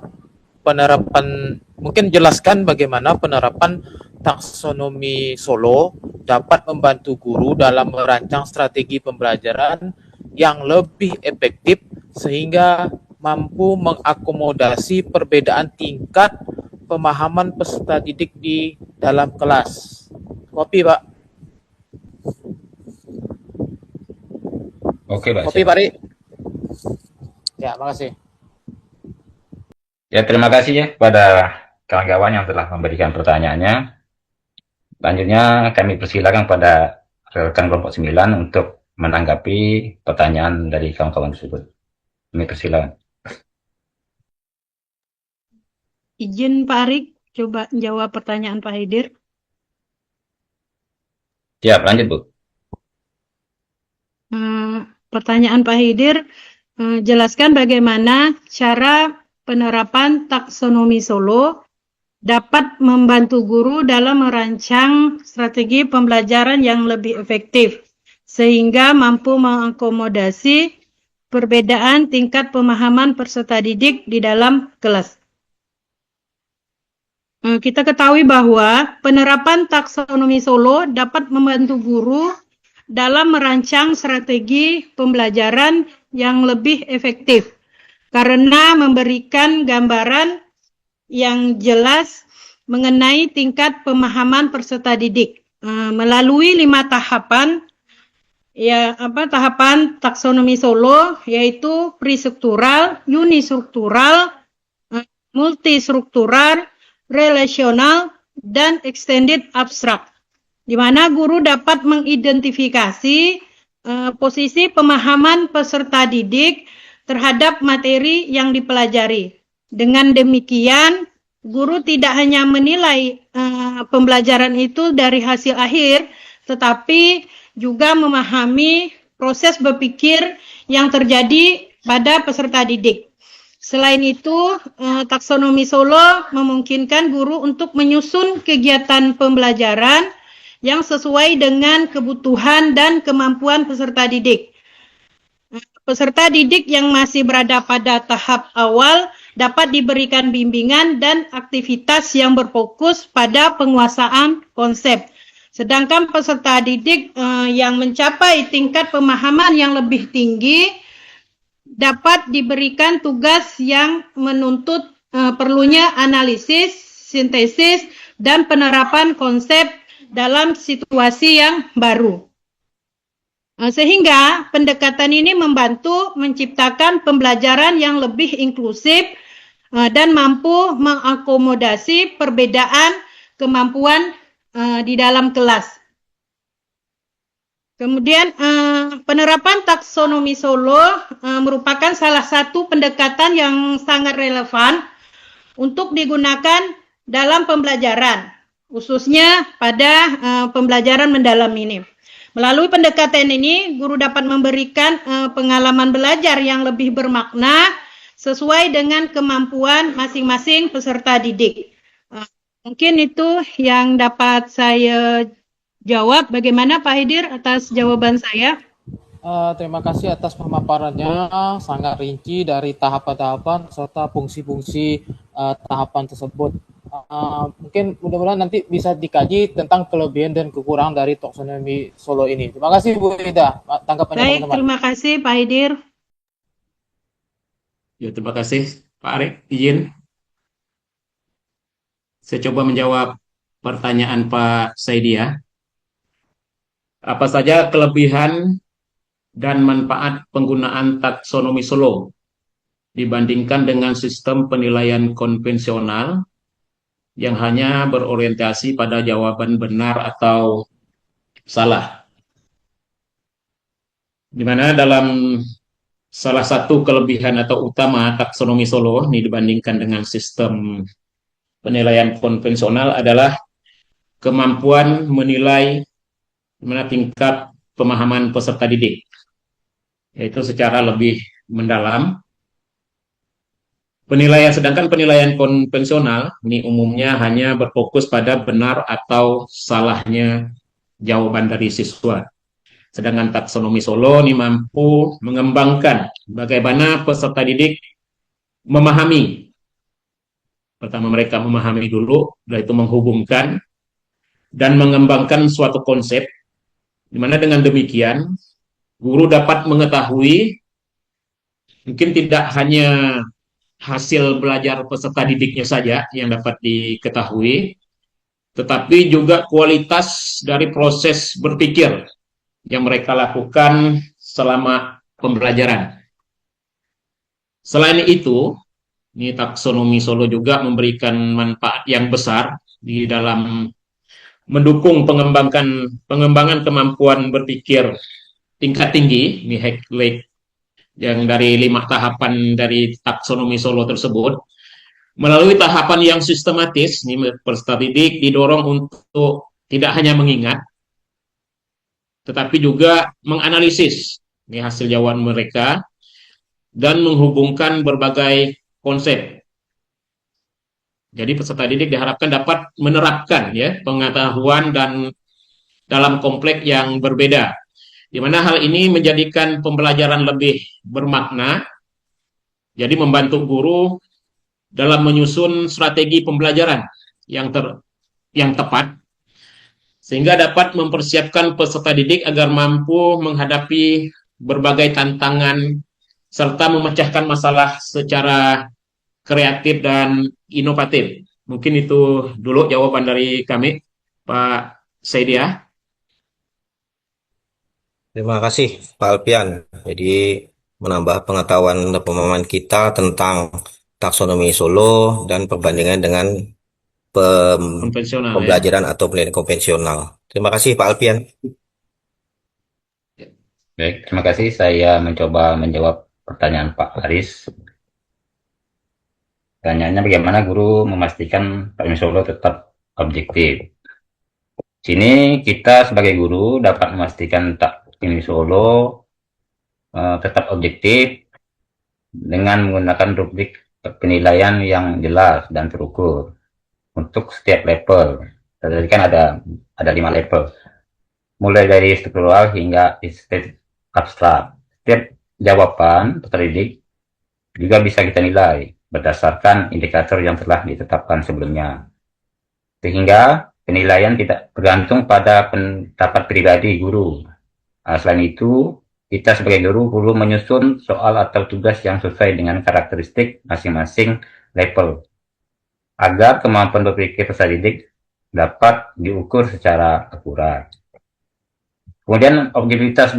penerapan, mungkin jelaskan bagaimana penerapan taksonomi Solo dapat membantu guru dalam merancang strategi pembelajaran yang lebih efektif sehingga mampu mengakomodasi perbedaan tingkat pemahaman peserta didik di dalam kelas. Kopi, Pak. Oke, Pak. Kopi, Pak Ri. Ya, makasih. Ya, terima kasih ya kepada kawan-kawan yang telah memberikan pertanyaannya. Selanjutnya kami persilakan pada rekan kelompok 9 untuk menanggapi pertanyaan dari kawan-kawan tersebut. Kami persilakan. Izin Pak Arik, coba jawab pertanyaan Pak Haidir. Siap, lanjut Bu. Pertanyaan Pak Haidir, jelaskan bagaimana cara penerapan taksonomi Solo dapat membantu guru dalam merancang strategi pembelajaran yang lebih efektif, sehingga mampu mengakomodasi perbedaan tingkat pemahaman peserta didik di dalam kelas. Kita ketahui bahwa penerapan taksonomi Solo dapat membantu guru dalam merancang strategi pembelajaran yang lebih efektif, karena memberikan gambaran yang jelas mengenai tingkat pemahaman peserta didik melalui 5 tahapan, tahapan taksonomi Solo, yaitu prestruktural, unistruktural, multistruktural, relasional, dan extended abstract, di mana guru dapat mengidentifikasi posisi pemahaman peserta didik terhadap materi yang dipelajari. Dengan demikian, guru tidak hanya menilai pembelajaran itu dari hasil akhir, tetapi juga memahami proses berpikir yang terjadi pada peserta didik. Selain itu, taksonomi Solo memungkinkan guru untuk menyusun kegiatan pembelajaran yang sesuai dengan kebutuhan dan kemampuan peserta didik. Peserta didik yang masih berada pada tahap awal dapat diberikan bimbingan dan aktivitas yang berfokus pada penguasaan konsep. Sedangkan peserta didik yang mencapai tingkat pemahaman yang lebih tinggi dapat diberikan tugas yang menuntut perlunya analisis, sintesis, dan penerapan konsep dalam situasi yang baru. Sehingga pendekatan ini membantu menciptakan pembelajaran yang lebih inklusif dan mampu mengakomodasi perbedaan kemampuan di dalam kelas. Kemudian penerapan taksonomi Solo merupakan salah satu pendekatan yang sangat relevan untuk digunakan dalam pembelajaran, khususnya pada pembelajaran mendalam ini. Melalui pendekatan ini, guru dapat memberikan pengalaman belajar yang lebih bermakna sesuai dengan kemampuan masing-masing peserta didik. Mungkin itu yang dapat saya jawab. Bagaimana Pak Haidir atas jawaban saya? Terima kasih atas pemaparannya, sangat rinci dari tahapan-tahapan serta fungsi-fungsi tahapan tersebut. Mungkin mudah-mudahan nanti bisa dikaji tentang kelebihan dan kekurangan dari taksonomi Solo ini. Terima kasih Bu Ida. Tanggapannya Baik, teman-teman. terima kasih Pak Haidir. Ya, terima kasih Pak Arik. Izin saya coba menjawab pertanyaan Pak Saidi ya. Apa saja kelebihan dan manfaat penggunaan taksonomi Solo dibandingkan dengan sistem penilaian konvensional yang hanya berorientasi pada jawaban benar atau salah? Di mana dalam salah satu kelebihan atau utama taksonomi Solo ini dibandingkan dengan sistem penilaian konvensional adalah kemampuan menilai mana tingkat pemahaman peserta didik, yaitu secara lebih mendalam Sedangkan penilaian konvensional ini umumnya hanya berfokus pada benar atau salahnya jawaban dari siswa. Sedangkan taksonomi Solo ini mampu mengembangkan bagaimana peserta didik memahami. Pertama mereka memahami dulu, setelah itu menghubungkan dan mengembangkan suatu konsep, di mana dengan demikian guru dapat mengetahui mungkin tidak hanya hasil belajar peserta didiknya saja yang dapat diketahui, tetapi juga kualitas dari proses berpikir yang mereka lakukan selama pembelajaran. Selain itu, ini taksonomi Solo juga memberikan manfaat yang besar di dalam mendukung pengembangan kemampuan berpikir tingkat tinggi, ini Heklet yang dari 5 tahapan dari taksonomi Solo tersebut. Melalui tahapan yang sistematis, ini peserta didik didorong untuk tidak hanya mengingat, tetapi juga menganalisis ini hasil jawaban mereka dan menghubungkan berbagai konsep. Jadi peserta didik diharapkan dapat menerapkan ya pengetahuan dan dalam kompleks yang berbeda, di mana hal ini menjadikan pembelajaran lebih bermakna, jadi membantu guru dalam menyusun strategi pembelajaran yang tepat, sehingga dapat mempersiapkan peserta didik agar mampu menghadapi berbagai tantangan serta memecahkan masalah secara kreatif dan inovatif. Mungkin itu dulu jawaban dari kami, Pak Saidia. Terima kasih Pak Alpian. Jadi menambah pengetahuan dan pemahaman kita tentang taksonomi Solo dan perbandingan dengan Konvensional ya. pembelajaran atau pendidikan konvensional. Terima kasih Pak Alpian. Baik, terima kasih. Saya mencoba menjawab pertanyaan Pak Aris. Pertanyaannya bagaimana guru memastikan taksonomi Solo tetap objektif. Sini kita sebagai guru dapat memastikan taksonomi Solo tetap objektif dengan menggunakan rubrik penilaian yang jelas dan terukur untuk setiap level. Tadi kan ada 5 level, mulai dari struktural hingga abstrak. Setiap jawaban peserta didik juga bisa kita nilai berdasarkan indikator yang telah ditetapkan sebelumnya, sehingga penilaian tidak bergantung pada pendapat pribadi guru. Selain itu, kita sebagai guru perlu menyusun soal atau tugas yang sesuai dengan karakteristik masing-masing level, agar kemampuan berpikir peserta didik dapat diukur secara akurat. Kemudian objektivitas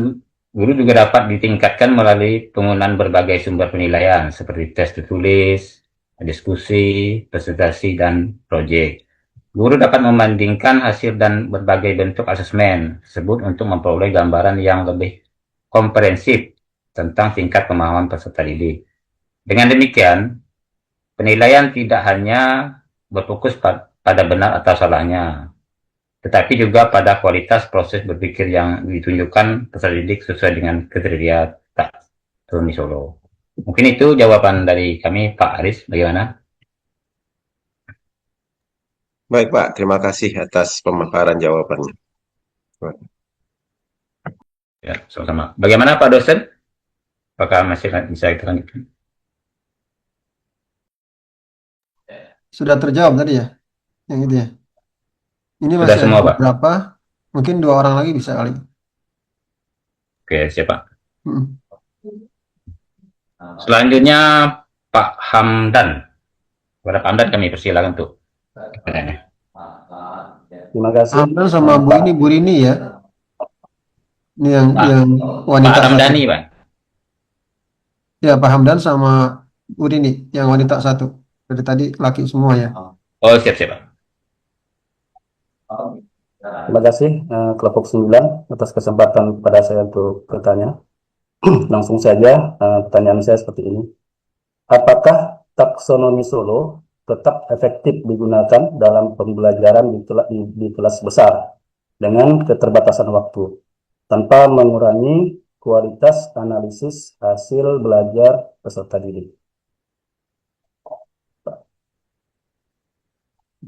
guru juga dapat ditingkatkan melalui penggunaan berbagai sumber penilaian seperti tes tertulis, diskusi, presentasi, dan proyek. Guru dapat membandingkan hasil dan berbagai bentuk asesmen tersebut untuk memperoleh gambaran yang lebih komprehensif tentang tingkat pemahaman peserta didik. Dengan demikian, penilaian tidak hanya berfokus pada benar atau salahnya, tetapi juga pada kualitas proses berpikir yang ditunjukkan peserta didik sesuai dengan kriteria taksonomi Solo. Mungkin itu jawaban dari kami, Pak Aris. Bagaimana? Baik Pak, terima kasih atas pemaparan jawabannya. Ya, sama-sama. Bagaimana Pak dosen? Apakah masih bisa kita lanjutkan? Sudah terjawab tadi ya, yang itu ya. Ini Sudah masih semua, ada Pak. beberapa, mungkin 2 orang lagi bisa kali. Oke, siapa? Hmm. Selanjutnya Pak Hamdan. Kepada Pak Hamdan kami persilakan untuk pertanyaannya. Terima kasih. Hamdan sama Bu Rini ya. Ini yang wanita Pak Hamdani, satu. Pak. Ya, Pak Hamdan sama Bu Rini yang wanita satu. Dari tadi laki semua ya. Oh, siap, Pak. Terima kasih kelompok 9 atas kesempatan kepada saya untuk bertanya. Langsung saja pertanyaan saya seperti ini. Apakah taksonomi Solo tetap efektif digunakan dalam pembelajaran di kelas besar dengan keterbatasan waktu, tanpa mengurangi kualitas analisis hasil belajar peserta didik?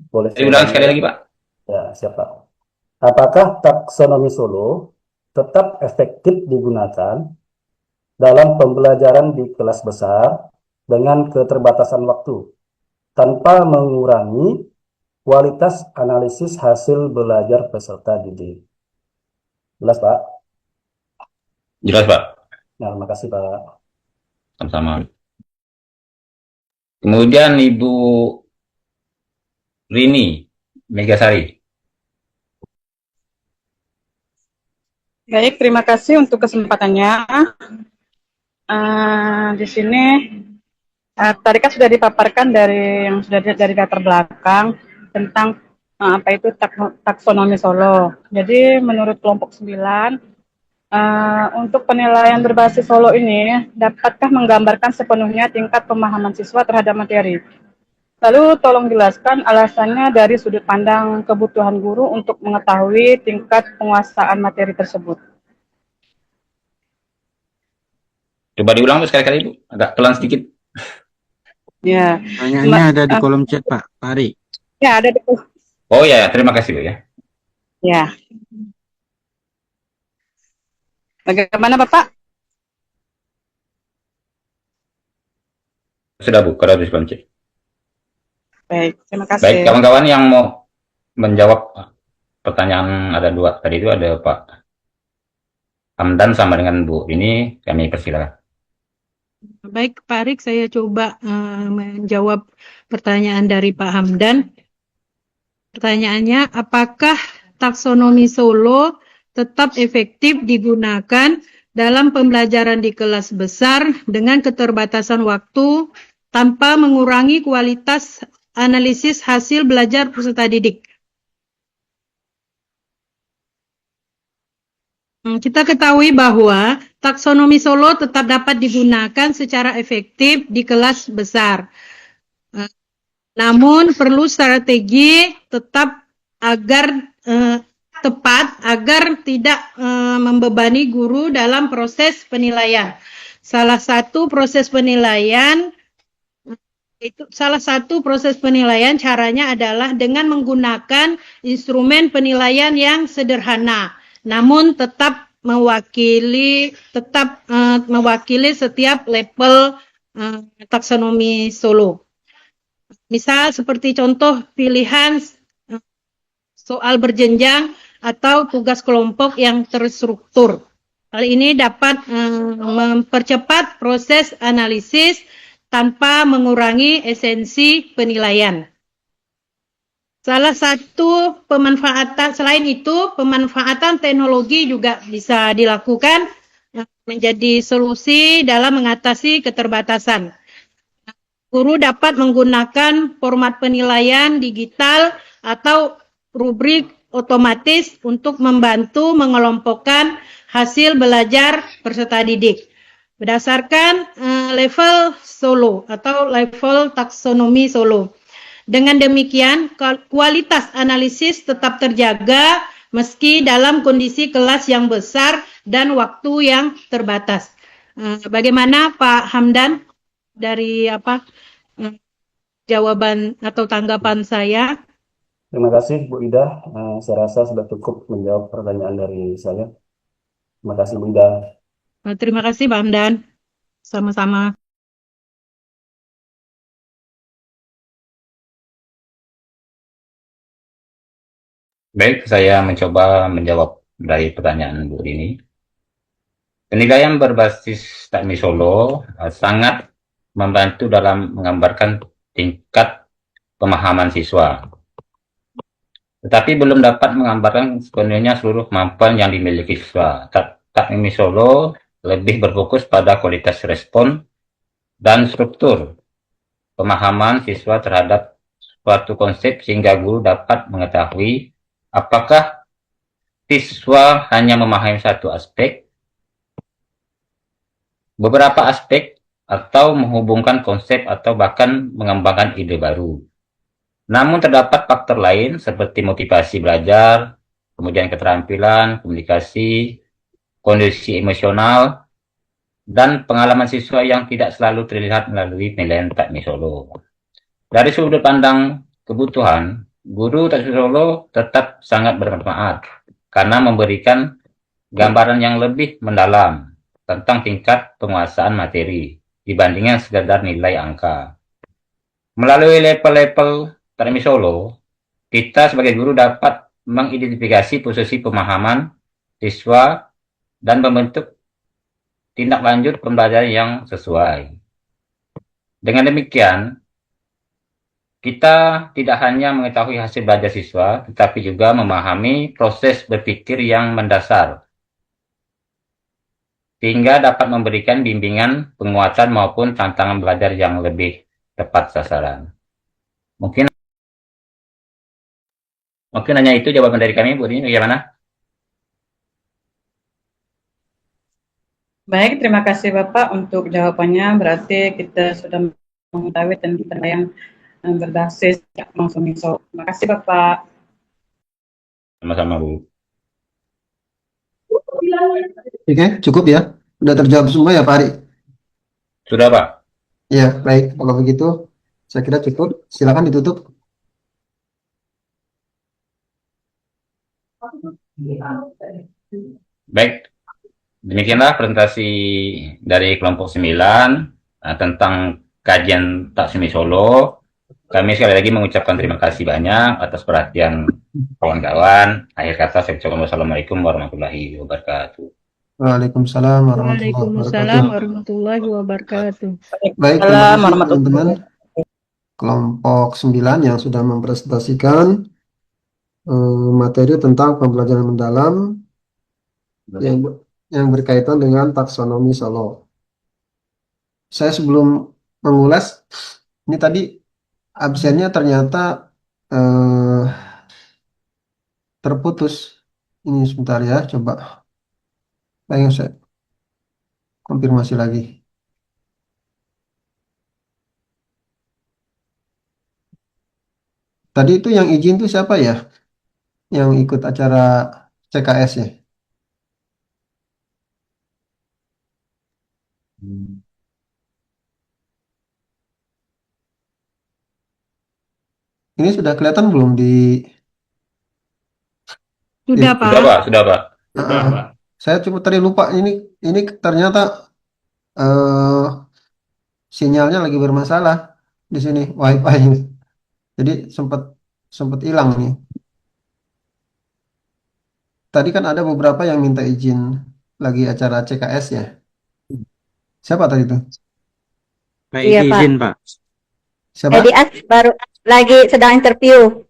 Boleh saya Diulang ulangi? sekali lagi, Pak. Ya, siapa? Apakah taksonomi Solo tetap efektif digunakan dalam pembelajaran di kelas besar dengan keterbatasan waktu, tanpa mengurangi kualitas analisis hasil belajar peserta didik? Jelas, Pak? Jelas, Pak. Nah, terima kasih, Pak. Sama-sama. Kemudian Ibu Rini Megasari. Baik, terima kasih untuk kesempatannya. Di sini tadi kan sudah dipaparkan dari yang sudah dari latar belakang tentang apa itu taksonomi Solo. Jadi menurut kelompok 9, untuk penilaian berbasis Solo ini dapatkah menggambarkan sepenuhnya tingkat pemahaman siswa terhadap materi? Lalu tolong jelaskan alasannya dari sudut pandang kebutuhan guru untuk mengetahui tingkat penguasaan materi tersebut. Coba diulang sekali-kali, Bu. Agak pelan sedikit. Ya. Pertanyaannya ada di kolom chat, Pak Ari. Ya, ada di kolom. Oh ya, terima kasih, Bu ya. Ya. Bagaimana, Bapak? Sudah, Bu, kalau di kolom chat. Baik, terima kasih. Baik, kawan-kawan yang mau menjawab pertanyaan ada 2. Tadi itu ada Pak Hamdan sama dengan Bu ini, kami persilakan. Baik, Pak Arik, saya coba menjawab pertanyaan dari Pak Hamdan. Pertanyaannya, apakah taksonomi Solo tetap efektif digunakan dalam pembelajaran di kelas besar dengan keterbatasan waktu tanpa mengurangi kualitas analisis hasil belajar peserta didik? Kita ketahui bahwa taksonomi Solo tetap dapat digunakan secara efektif di kelas besar. Namun perlu strategi tetap agar tepat agar tidak membebani guru dalam proses penilaian. Salah satu proses penilaian caranya adalah dengan menggunakan instrumen penilaian yang sederhana, namun tetap mewakili setiap level taksonomi Solo. Misal seperti contoh pilihan soal berjenjang atau tugas kelompok yang terstruktur. Hal ini dapat mempercepat proses analisis tanpa mengurangi esensi penilaian. Selain itu, pemanfaatan teknologi juga bisa dilakukan menjadi solusi dalam mengatasi keterbatasan. Guru dapat menggunakan format penilaian digital atau rubrik otomatis untuk membantu mengelompokkan hasil belajar peserta didik berdasarkan level Solo atau level taksonomi Solo. Dengan demikian, kualitas analisis tetap terjaga meski dalam kondisi kelas yang besar dan waktu yang terbatas. Bagaimana Pak Hamdan dari jawaban atau tanggapan saya? Terima kasih Bu Ida. Saya rasa sudah cukup menjawab pertanyaan dari saya. Terima kasih Bu Ida. Terima kasih Pak Hamdan. Sama-sama. Baik, saya mencoba menjawab dari pertanyaan Bu ini. Penilaian berbasis takmi Solo sangat membantu dalam menggambarkan tingkat pemahaman siswa. Tetapi belum dapat menggambarkan sepenuhnya seluruh kemampuan yang dimiliki siswa. Takmi Solo lebih berfokus pada kualitas respon dan struktur pemahaman siswa terhadap suatu konsep sehingga guru dapat mengetahui apakah siswa hanya memahami satu aspek, beberapa aspek, atau menghubungkan konsep atau bahkan mengembangkan ide baru. Namun terdapat faktor lain seperti motivasi belajar, kemudian keterampilan, komunikasi, kondisi emosional, dan pengalaman siswa yang tidak selalu terlihat melalui penilaian takmi Solo. Dari sudut pandang kebutuhan, guru Taksi Solo tetap sangat bermanfaat karena memberikan gambaran yang lebih mendalam tentang tingkat penguasaan materi dibandingkan sekedar nilai angka. Melalui level-level Akademi Solo, kita sebagai guru dapat mengidentifikasi posisi pemahaman siswa dan membentuk tindak lanjut pembelajaran yang sesuai. Dengan demikian, kita tidak hanya mengetahui hasil belajar siswa, tetapi juga memahami proses berpikir yang mendasar, sehingga dapat memberikan bimbingan, penguatan maupun tantangan belajar yang lebih tepat sasaran. Mungkin hanya itu jawaban dari kami, Bu Dini, bagaimana? Baik, terima kasih Bapak untuk jawabannya. Berarti kita sudah mengetahui tentang yang berbasis langsung miso. Terima kasih Bapak. Sama-sama, Bu. Oke, cukup ya. Udah terjawab semua ya Pak Ari? Sudah, Pak. Ya, baik. Kalau begitu, saya kira cukup. Silakan ditutup. Baik, demikianlah presentasi dari kelompok 9 tentang kajian Taksimi Solo. Kami sekali lagi mengucapkan terima kasih banyak atas perhatian kawan-kawan. Akhir kata saya ucapkan wassalamualaikum warahmatullahi wabarakatuh. Waalaikumsalam warahmatullahi Waalaikumsalam wabarakatuh. warahmatullahi wabarakatuh. Baik, terima kasih teman-teman kelompok 9 yang sudah mempresentasikan materi tentang pembelajaran mendalam yang berkaitan dengan taksonomi Solo. Saya sebelum mengulas, ini tadi absennya ternyata terputus. Ini sebentar ya, coba. Ayo saya konfirmasi lagi. Tadi itu yang izin itu siapa ya? Yang ikut acara CKS ya? Ini sudah kelihatan belum di Sudah, Pak. Sudah, Pak. Sudah, Pak. Sudah, Pak. Saya cuma tadi lupa ini ternyata sinyalnya lagi bermasalah di sini WiFi. Jadi sempat hilang nih. Tadi kan ada beberapa yang minta izin lagi acara CKS ya. Siapa tadi itu? Pak Iya, Pak. izin Pak. Siapa? Edi As baru lagi sedang interview.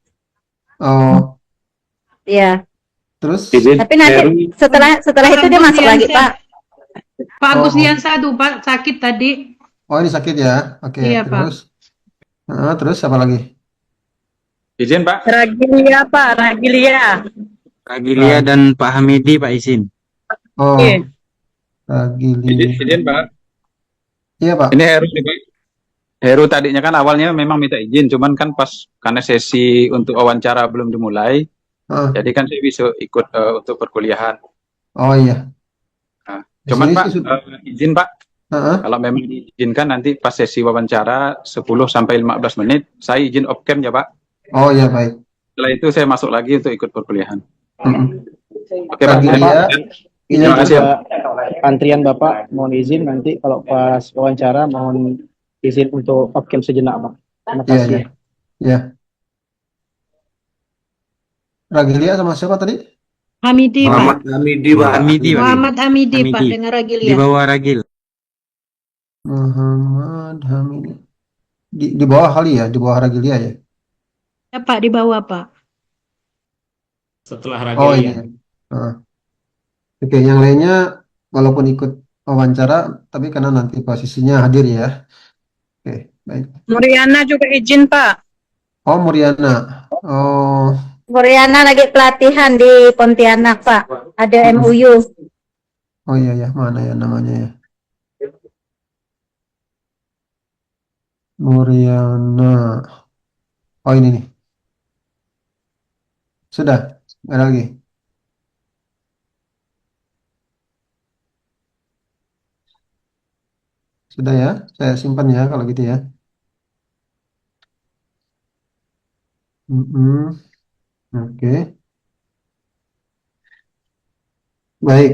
Oh, Iya. terus? Tapi nanti setelah itu dia masuk lagi, Pak. Pak Oh. Agusnian satu, Pak, sakit tadi. Oh, ini sakit ya? Oke, Iya, Pak. terus? Terus siapa lagi? Izin Pak. Ragilia Pak, Ragilia. Ragilia dan Pak Hamidi Pak izin. Oh, Oke. Ragilia. Izin Pak. Iya, Pak. Ini Heru nih, Pak. Heru tadinya kan awalnya memang minta izin, cuman kan pas karena sesi untuk wawancara belum dimulai, jadi kan saya bisa ikut untuk perkuliahan. Oh iya. Nah, Di cuman sini Pak, sih izin Pak, kalau memang diizinkan nanti pas sesi wawancara 10 sampai 15 menit, saya izin off cam ya Pak. Oh iya, baik. Setelah itu saya masuk lagi untuk ikut perkuliahan. Oke Pak. Ragilia. Terima kasih ya. Antrian Bapak mohon izin nanti kalau pas wawancara mohon izin untuk off cam sejenak Pak. Terima Iya, kasih. iya. Iya. Ragilia sama siapa tadi? Hamidi, Muhammad Pak. Hamidi Pak. Hamidi Pak. Muhammad Hamidi, Pak, Hamidi. dengan Di Ragilia. bawah Ragil. Muhammad Hamidi. Di bawah kali ya, di bawah Ragilia ya. Ya, Pak, di bawah, Pak. Setelah Oh Ragilia. iya. Oke, yang lainnya walaupun ikut wawancara, tapi karena nanti posisinya hadir ya. Oke, baik. Muriana juga izin Pak. Oh, Muriana. Oh, Muriana lagi pelatihan di Pontianak, Pak. Ada MUU. oh iya ya, mana ya namanya ya? Muriana. Oh ini nih. Sudah, nggak ada lagi. Sudah ya, saya simpan ya kalau gitu ya. Mm-mm. Oke, baik.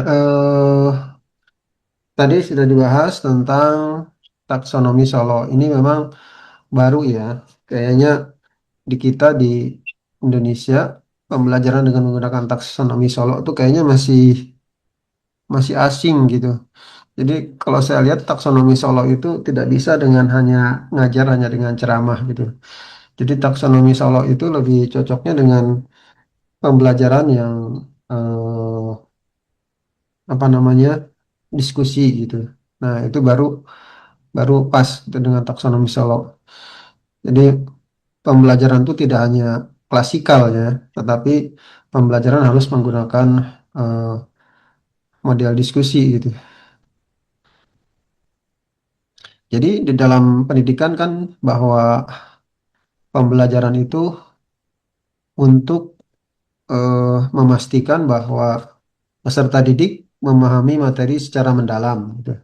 Eh, Tadi sudah dibahas tentang taksonomi Solo. Ini memang baru ya. Kayaknya di kita di Indonesia pembelajaran dengan menggunakan taksonomi Solo itu kayaknya masih masih asing gitu. Jadi kalau saya lihat taksonomi Solo itu tidak bisa dengan hanya ngajar hanya dengan ceramah gitu. Jadi taksonomi Solo itu lebih cocoknya dengan pembelajaran yang eh, apa namanya diskusi gitu. Nah itu baru baru pas gitu dengan taksonomi Solo. Jadi pembelajaran itu tidak hanya klasikal ya, tetapi pembelajaran harus menggunakan eh, model diskusi gitu. Jadi di dalam pendidikan kan bahwa pembelajaran itu untuk memastikan bahwa peserta didik memahami materi secara mendalam gitu.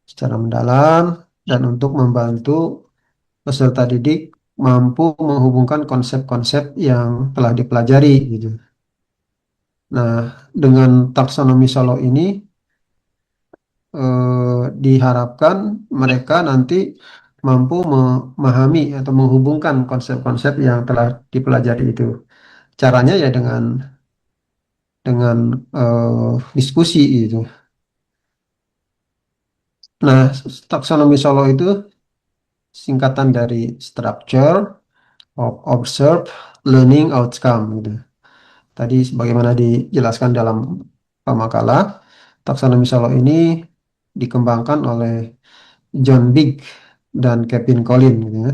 Secara mendalam dan untuk membantu peserta didik mampu menghubungkan konsep-konsep yang telah dipelajari gitu. Nah, dengan taksonomi Solo ini diharapkan mereka nanti mampu memahami atau menghubungkan konsep-konsep yang telah dipelajari itu. Caranya ya dengan diskusi itu. Nah, taksonomi Solo itu singkatan dari Structure of Observed Learning Outcome gitu. Tadi sebagaimana dijelaskan dalam pemakalah, taksonomi Solo ini dikembangkan oleh John Bigg dan Kevin Collins gitu ya.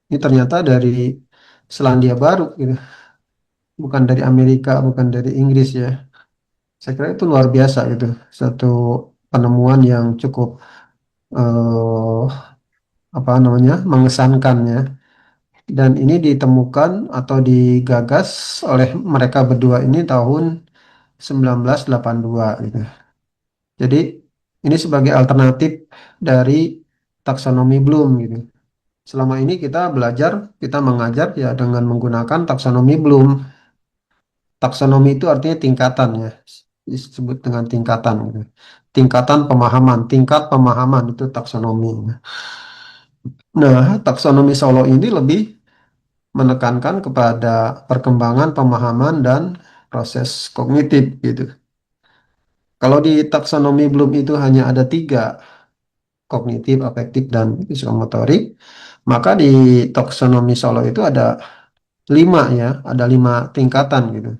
Ini ternyata dari Selandia Baru gitu, bukan dari Amerika, bukan dari Inggris ya. Saya kira itu luar biasa gitu, satu penemuan yang cukup eh, apa namanya mengesankan ya. Dan ini ditemukan atau digagas oleh mereka berdua ini tahun 1982 gitu. Jadi ini sebagai alternatif dari taksonomi Bloom gitu. Selama ini kita belajar, kita mengajar ya dengan menggunakan taksonomi Bloom. Taksonomi itu artinya tingkatan ya, disebut dengan tingkatan gitu. Tingkatan pemahaman, tingkat pemahaman itu taksonomi. Nah, taksonomi Solo ini lebih menekankan kepada perkembangan pemahaman dan proses kognitif gitu. Kalau di taksonomi Bloom itu hanya ada 3, kognitif, afektif, dan psikomotorik, maka di taksonomi Solo itu ada 5 ya, ada 5 tingkatan gitu.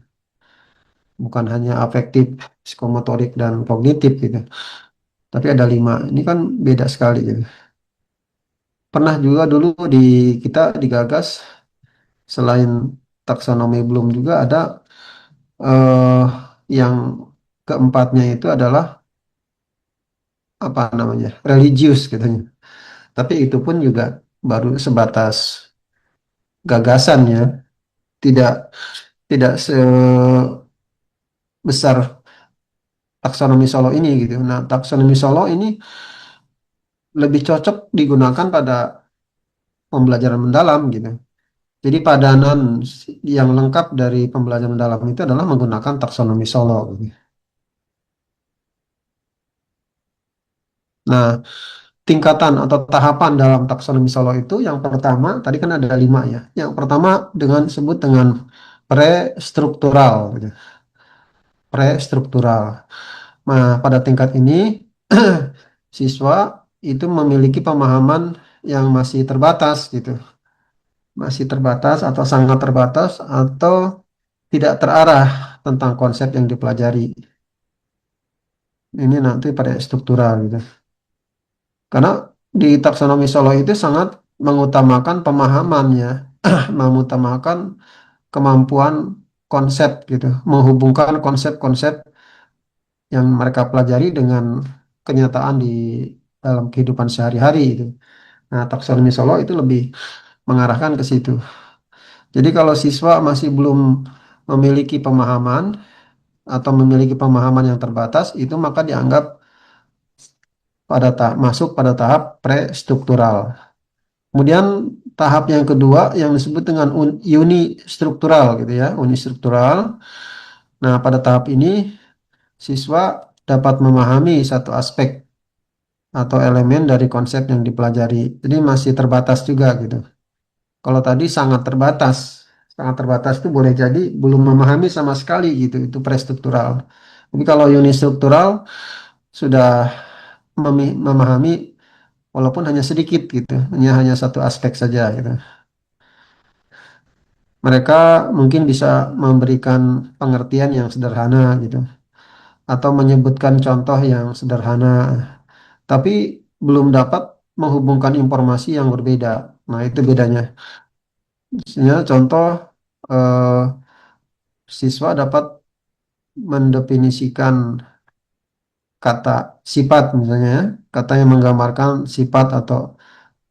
Bukan hanya afektif, psikomotorik, dan kognitif gitu. Tapi ada 5. Ini kan beda sekali gitu. Pernah juga dulu di kita digagas selain taksonomi Bloom juga ada eh, yang keempatnya itu adalah apa namanya religius katanya. Tapi itu pun juga baru sebatas gagasan ya, tidak tidak sebesar taksonomi Solo ini gitu. Nah, taksonomi Solo ini lebih cocok digunakan pada pembelajaran mendalam gitu. Jadi padanan yang lengkap dari pembelajaran mendalam itu adalah menggunakan taksonomi Solo gitu. Nah, tingkatan atau tahapan dalam taksonomi Solo itu yang pertama tadi kan ada 5 ya. Yang pertama dengan disebut dengan prestruktural gitu. Prestruktural. Nah, pada tingkat ini siswa itu memiliki pemahaman yang masih terbatas gitu. Masih terbatas atau sangat terbatas atau tidak terarah tentang konsep yang dipelajari. Ini nanti pada struktural gitu. Karena di taksonomi Solo itu sangat mengutamakan pemahamannya, mengutamakan kemampuan konsep gitu, menghubungkan konsep-konsep yang mereka pelajari dengan kenyataan di dalam kehidupan sehari-hari itu. Nah, taksonomi Solo itu lebih mengarahkan ke situ. Jadi kalau siswa masih belum memiliki pemahaman atau memiliki pemahaman yang terbatas, itu maka dianggap masuk pada tahap prestruktural. Kemudian tahap yang kedua yang disebut dengan uni struktural gitu ya, uni struktural. Nah, pada tahap ini siswa dapat memahami satu aspek atau elemen dari konsep yang dipelajari. Jadi masih terbatas juga gitu. Kalau tadi sangat terbatas. Sangat terbatas itu boleh jadi belum memahami sama sekali gitu, itu prestruktural. Tapi kalau unistruktural sudah memahami walaupun hanya sedikit gitu, hanya satu aspek saja gitu. Mereka mungkin bisa memberikan pengertian yang sederhana gitu, atau menyebutkan contoh yang sederhana, tapi belum dapat menghubungkan informasi yang berbeda. Nah, itu bedanya. Misalnya contoh, eh, siswa dapat mendefinisikan kata sifat misalnya ya, kata yang menggambarkan sifat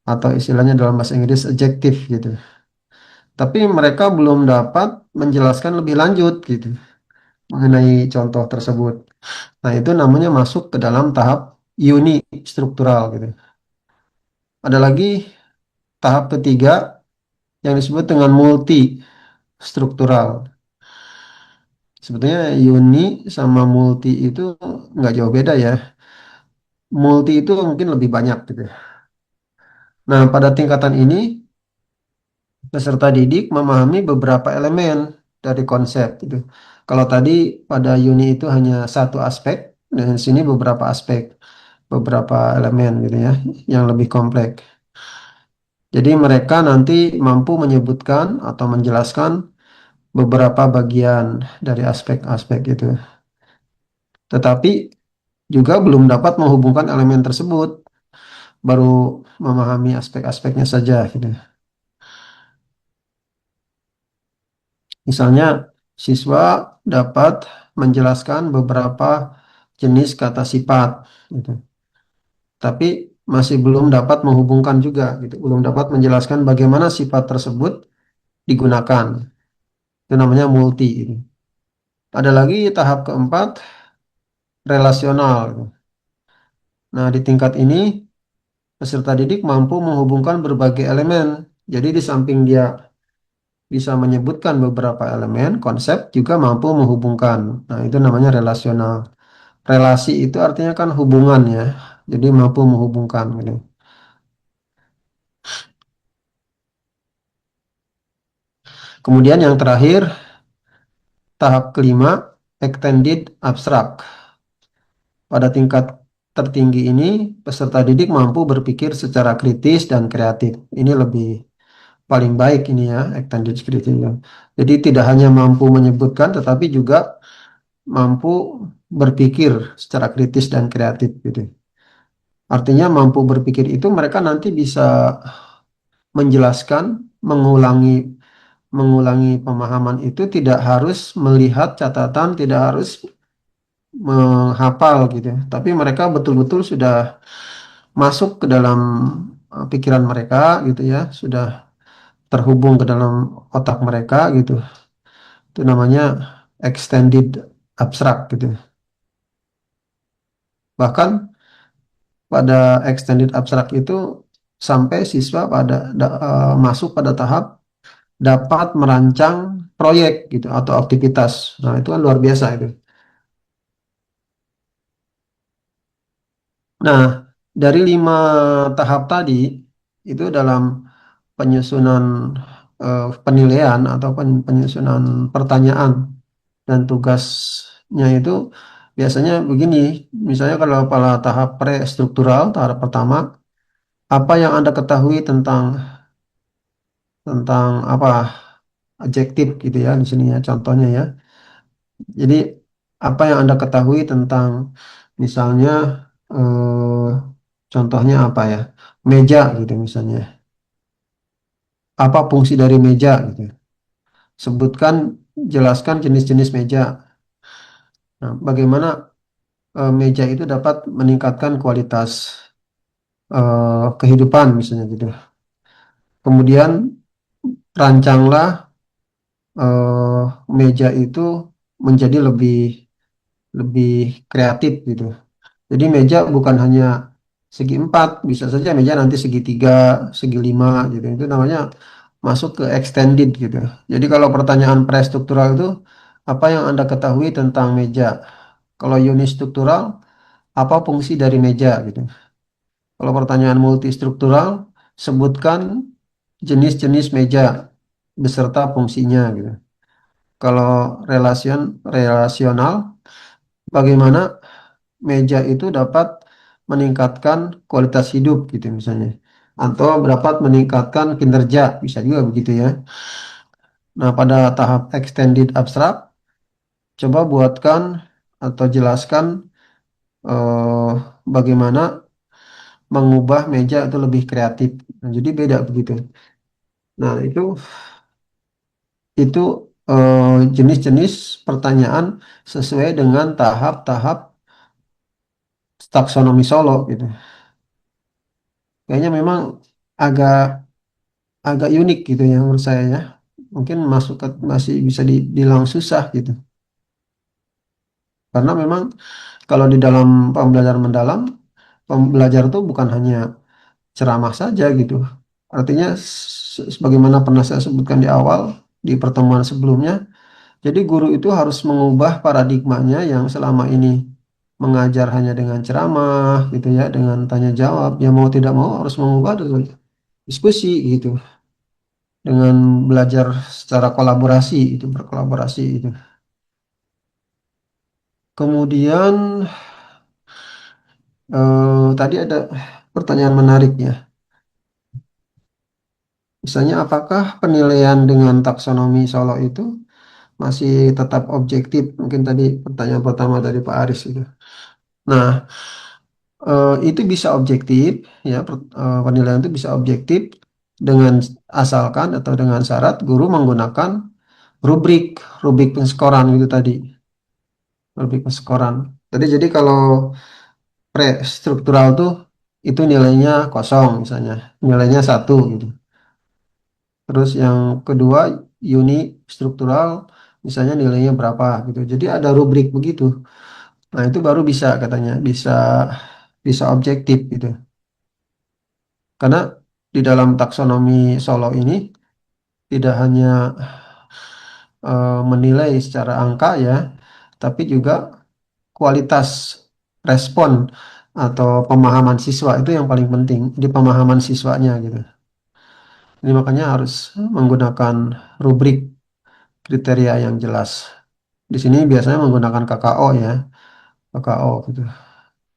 atau istilahnya dalam bahasa Inggris adjektif gitu. Tapi mereka belum dapat menjelaskan lebih lanjut gitu mengenai contoh tersebut. Nah, itu namanya masuk ke dalam tahap uni struktural gitu. Ada lagi tahap ketiga yang disebut dengan multi struktural. Sebetulnya uni sama multi itu nggak jauh beda ya. Multi itu mungkin lebih banyak gitu. Nah, pada tingkatan ini peserta didik memahami beberapa elemen dari konsep gitu. Kalau tadi pada uni itu hanya satu aspek, dan di sini beberapa aspek, beberapa elemen gitu ya, yang lebih kompleks. Jadi mereka nanti mampu menyebutkan atau menjelaskan beberapa bagian dari aspek-aspek itu. Tetapi juga belum dapat menghubungkan elemen tersebut, baru memahami aspek-aspeknya saja gitu. Misalnya, siswa dapat menjelaskan beberapa jenis kata sifat, gitu. Tapi masih belum dapat menghubungkan juga, gitu. Belum dapat menjelaskan bagaimana sifat tersebut digunakan. Itu namanya multi. Gitu. Ada lagi tahap keempat, relasional. Gitu. Nah, di tingkat ini, peserta didik mampu menghubungkan berbagai elemen. Jadi di samping dia bisa menyebutkan beberapa elemen, konsep juga mampu menghubungkan. Nah, itu namanya relasional. Relasi itu artinya kan hubungan ya. Jadi mampu menghubungkan gitu. Kemudian yang terakhir, tahap kelima, extended abstract. Pada tingkat tertinggi ini, peserta didik mampu berpikir secara kritis dan kreatif. Ini lebih paling baik ini ya, extended kritis. Jadi tidak hanya mampu menyebutkan, tetapi juga mampu berpikir secara kritis dan kreatif gitu. Artinya mampu berpikir itu mereka nanti bisa menjelaskan, mengulangi pemahaman itu tidak harus melihat catatan, tidak harus menghafal gitu ya. Tapi mereka betul-betul sudah masuk ke dalam pikiran mereka gitu ya, sudah terhubung ke dalam otak mereka gitu. Itu namanya extended abstract gitu. Bahkan pada extended abstract itu sampai siswa masuk pada tahap dapat merancang proyek gitu atau aktivitas. Nah, itu kan luar biasa itu. Nah, dari 5 tahap tadi itu dalam penyusunan penilaian atau penyusunan pertanyaan dan tugasnya itu biasanya begini. Misalnya kalau pada tahap pre-struktural, tahap pertama, apa yang Anda ketahui tentang apa adjektif gitu ya di sini ya contohnya ya. Jadi apa yang Anda ketahui tentang misalnya eh, contohnya apa ya? Meja gitu misalnya. Apa fungsi dari meja gitu. Sebutkan, jelaskan jenis-jenis meja. Nah, bagaimana meja itu dapat meningkatkan kualitas kehidupan misalnya gitu. Kemudian rancanglah eh, meja itu menjadi lebih lebih kreatif gitu. Jadi meja bukan hanya segi 4, bisa saja meja nanti segi 3, segi 5 gitu. Itu namanya masuk ke extended gitu. Jadi kalau pertanyaan prestruktural itu apa yang Anda ketahui tentang meja? Kalau unistruktural, apa fungsi dari meja gitu. Kalau pertanyaan multistruktural, sebutkan jenis-jenis meja beserta fungsinya gitu. Kalau relasional, bagaimana meja itu dapat meningkatkan kualitas hidup gitu misalnya, atau dapat meningkatkan kinerja, bisa juga begitu ya. Nah, pada tahap extended abstrak, coba buatkan atau jelaskan eh, bagaimana mengubah meja itu lebih kreatif. Nah, jadi beda begitu. Nah, itu jenis-jenis pertanyaan sesuai dengan tahap-tahap taksonomi Solo gitu. Kayaknya memang agak agak unik gitu ya menurut saya ya. Mungkin masih bisa dibilang susah gitu. Karena memang kalau di dalam pembelajaran mendalam, pembelajar itu bukan hanya ceramah saja gitu. Artinya sebagaimana pernah saya sebutkan di awal di pertemuan sebelumnya, jadi guru itu harus mengubah paradigmanya yang selama ini mengajar hanya dengan ceramah gitu ya, dengan tanya jawab. Ya mau tidak mau harus mengubah dengan diskusi gitu, dengan belajar secara kolaborasi itu, berkolaborasi itu. Kemudian tadi ada pertanyaan menarik ya. Misalnya apakah penilaian dengan taksonomi Solo itu masih tetap objektif? Mungkin tadi pertanyaan pertama dari Pak Aris itu. Nah, itu bisa objektif ya, penilaian itu bisa objektif dengan asalkan atau dengan syarat guru menggunakan rubrik rubrik penskoran itu tadi, rubrik penskoran. Jadi kalau pre-struktural tuh itu nilainya kosong misalnya, nilainya 1 gitu. Terus yang kedua uni struktural misalnya nilainya berapa gitu. Jadi ada rubrik begitu. Nah, itu baru bisa katanya, bisa objektif gitu. Karena di dalam taksonomi Solo ini tidak hanya menilai secara angka ya, tapi juga kualitas respon atau pemahaman siswa itu yang paling penting di pemahaman siswanya gitu. Ini makanya harus menggunakan rubrik kriteria yang jelas. Di sini biasanya menggunakan KKO ya, KKO gitu,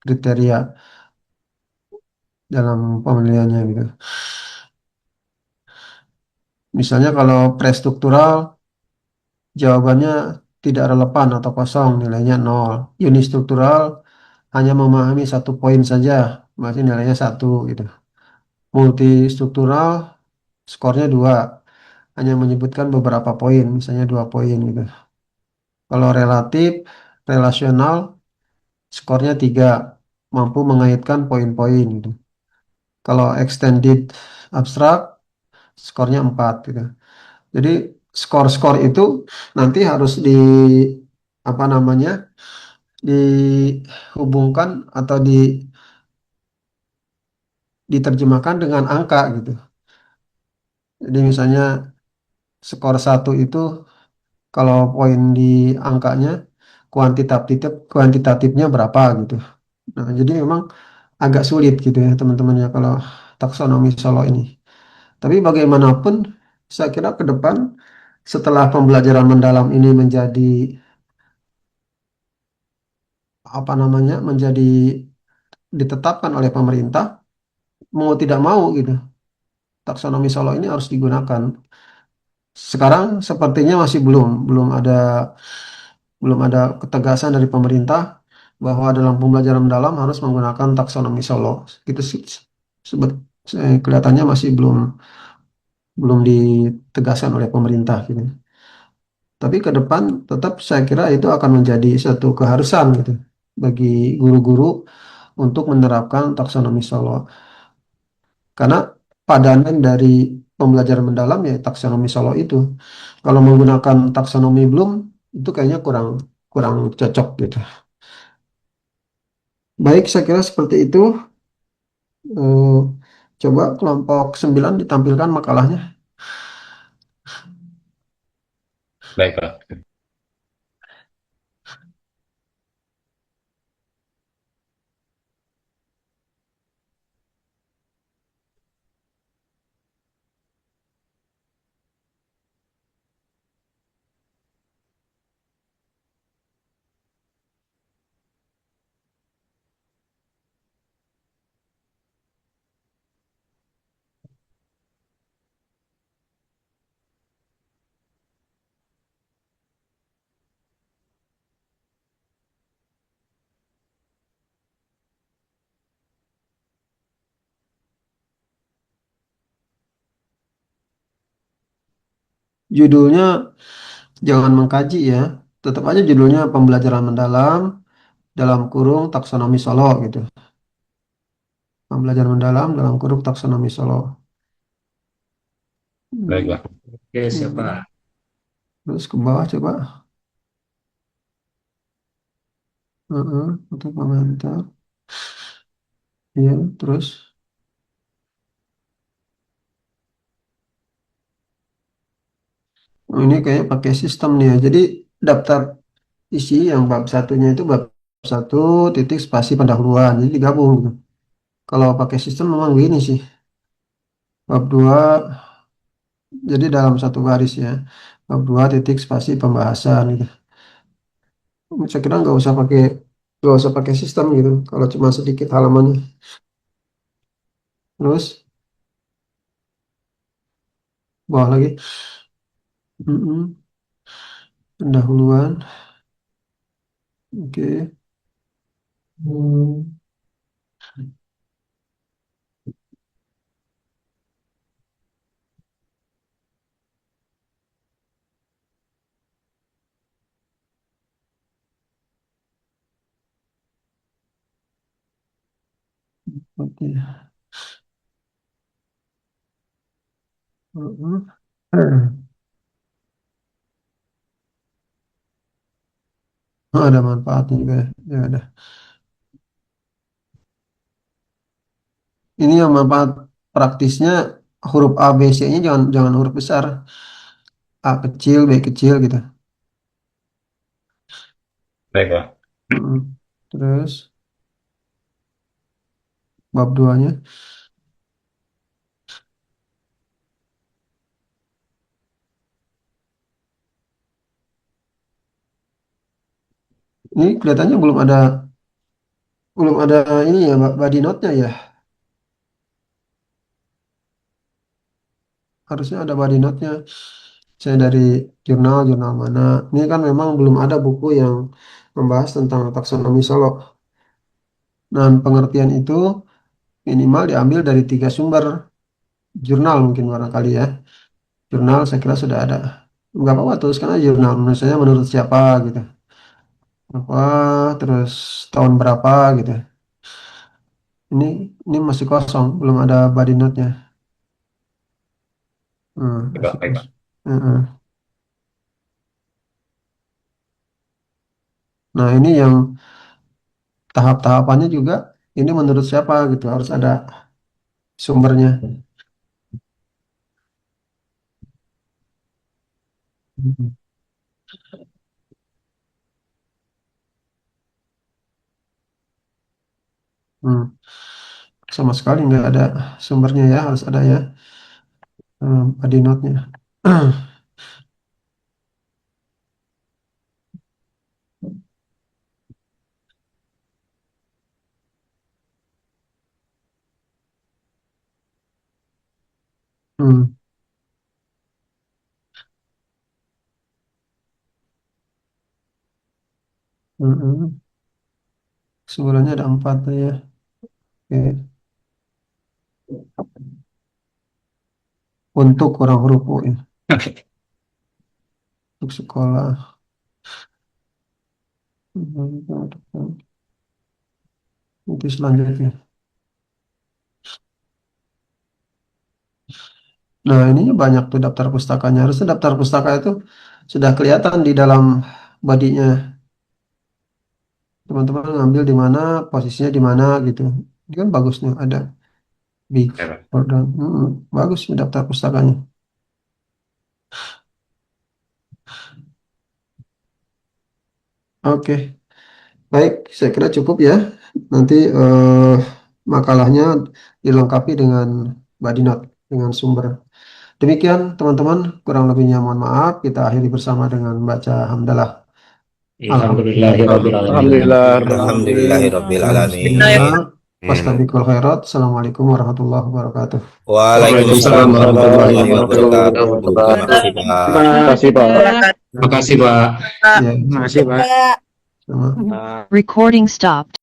kriteria dalam penilaiannya gitu. Misalnya kalau prestruktural jawabannya tidak relevan atau kosong, nilainya 0. Unistruktural hanya memahami 1 poin saja, berarti nilainya 1 gitu. Multistruktural skornya 2, hanya menyebutkan beberapa poin, misalnya 2 poin gitu. Kalau relasional skornya 3, mampu mengaitkan poin-poin gitu. Kalau extended abstract skornya 4 gitu. Jadi skor-skor itu nanti harus apa namanya dihubungkan atau diterjemahkan dengan angka gitu. Jadi misalnya skor 1 itu kalau poin di angkanya kuantitatifnya berapa gitu. Nah, jadi memang agak sulit gitu ya teman-teman ya kalau taksonomi Solo ini. Tapi bagaimanapun saya kira ke depan setelah pembelajaran mendalam ini menjadi apa namanya ditetapkan oleh pemerintah, mau tidak mau gitu taksonomi Solo ini harus digunakan. Sekarang sepertinya masih belum ada ketegasan dari pemerintah bahwa dalam pembelajaran mendalam harus menggunakan taksonomi Solo. Gitu sih kelihatannya masih belum ditegaskan oleh pemerintah gitu. Tapi ke depan tetap saya kira itu akan menjadi satu keharusan gitu bagi guru-guru untuk menerapkan taksonomi Solo. Karena padanan dari pembelajaran mendalam ya taksonomi Solo itu. Kalau menggunakan taksonomi Bloom itu kayaknya kurang cocok gitu. Baik, saya kira seperti itu. Eh, Coba kelompok 9 ditampilkan makalahnya. Baik, Pak. Judulnya jangan mengkaji ya. Tetap aja judulnya pembelajaran mendalam dalam kurung taksonomi Solo gitu. Pembelajaran mendalam dalam kurung taksonomi Solo. Baik, Pak. Oke, siapa? Terus ke bawah coba. Untuk komentar. Iya, terus. Oh, ini kayak pakai sistem nih ya. Jadi daftar isi yang bab satunya itu bab 1 titik spasi pendahuluan. Jadi digabung gitu. Kalau pakai sistem memang begini sih. Bab 2 jadi dalam satu baris ya. Bab 2 titik spasi pembahasan gitu. Saya kira nggak usah pakai sistem gitu. Kalau cuma sedikit halamannya. Terus bawah lagi. Mm-mm. Pendahuluan. Oke. Hmm. Oke. Mm-mm. Oh, ada manfaatnya juga ya. Ya ada. Ini yang manfaat praktisnya huruf A, B, C-nya jangan jangan huruf besar. A kecil, B kecil gitu. Baik, Pak. Mm-mm. Terus bab 2-nya. Ini kelihatannya belum ada ini ya body note-nya ya. Harusnya ada body note-nya. Saya dari jurnal mana. Ini kan memang belum ada buku yang membahas tentang taksonomi Solo. Dan pengertian itu minimal diambil dari 3 sumber jurnal mungkin barangkali ya. Jurnal saya kira sudah ada. Nggak apa-apa tuliskan aja jurnal. Menurut saya menurut siapa gitu. Apa terus tahun berapa gitu. Ini ini masih kosong, belum ada body note-nya. Baik, Pak. Masih Baik, Pak. kosong. Nah, ini yang tahap-tahapannya juga ini menurut siapa gitu harus ada sumbernya. Hmm. Hmm. Sama sekali nggak ada sumbernya ya harus ada ya body note-nya. Hmm. Hmm. Sumbernya ada 4 tuh ya. Oke. Untuk kurang huruf U ya. Untuk sekolah. Nanti selanjutnya. Nah, ini banyak tuh daftar pustakanya. Harusnya daftar pustaka itu sudah kelihatan di dalam bodinya. Teman-teman ngambil di mana, posisinya di mana gitu. Ini kan bagus nih ada. Bagus nih daftar pustakanya. Oke, baik, saya kira cukup ya. Nanti makalahnya dilengkapi dengan body note dengan sumber. Demikian teman-teman, kurang lebihnya mohon maaf. Kita akhiri bersama dengan membaca hamdalah. Alhamdulillahirrahmanirrahim. Wastabiqul khairat. Assalamualaikum warahmatullahi wabarakatuh. Waalaikumsalam warahmatullahi wabarakatuh. Terima kasih, Pak. Terima kasih, Pak. Ya, Terima kasih, Pak. sama. Recording stopped.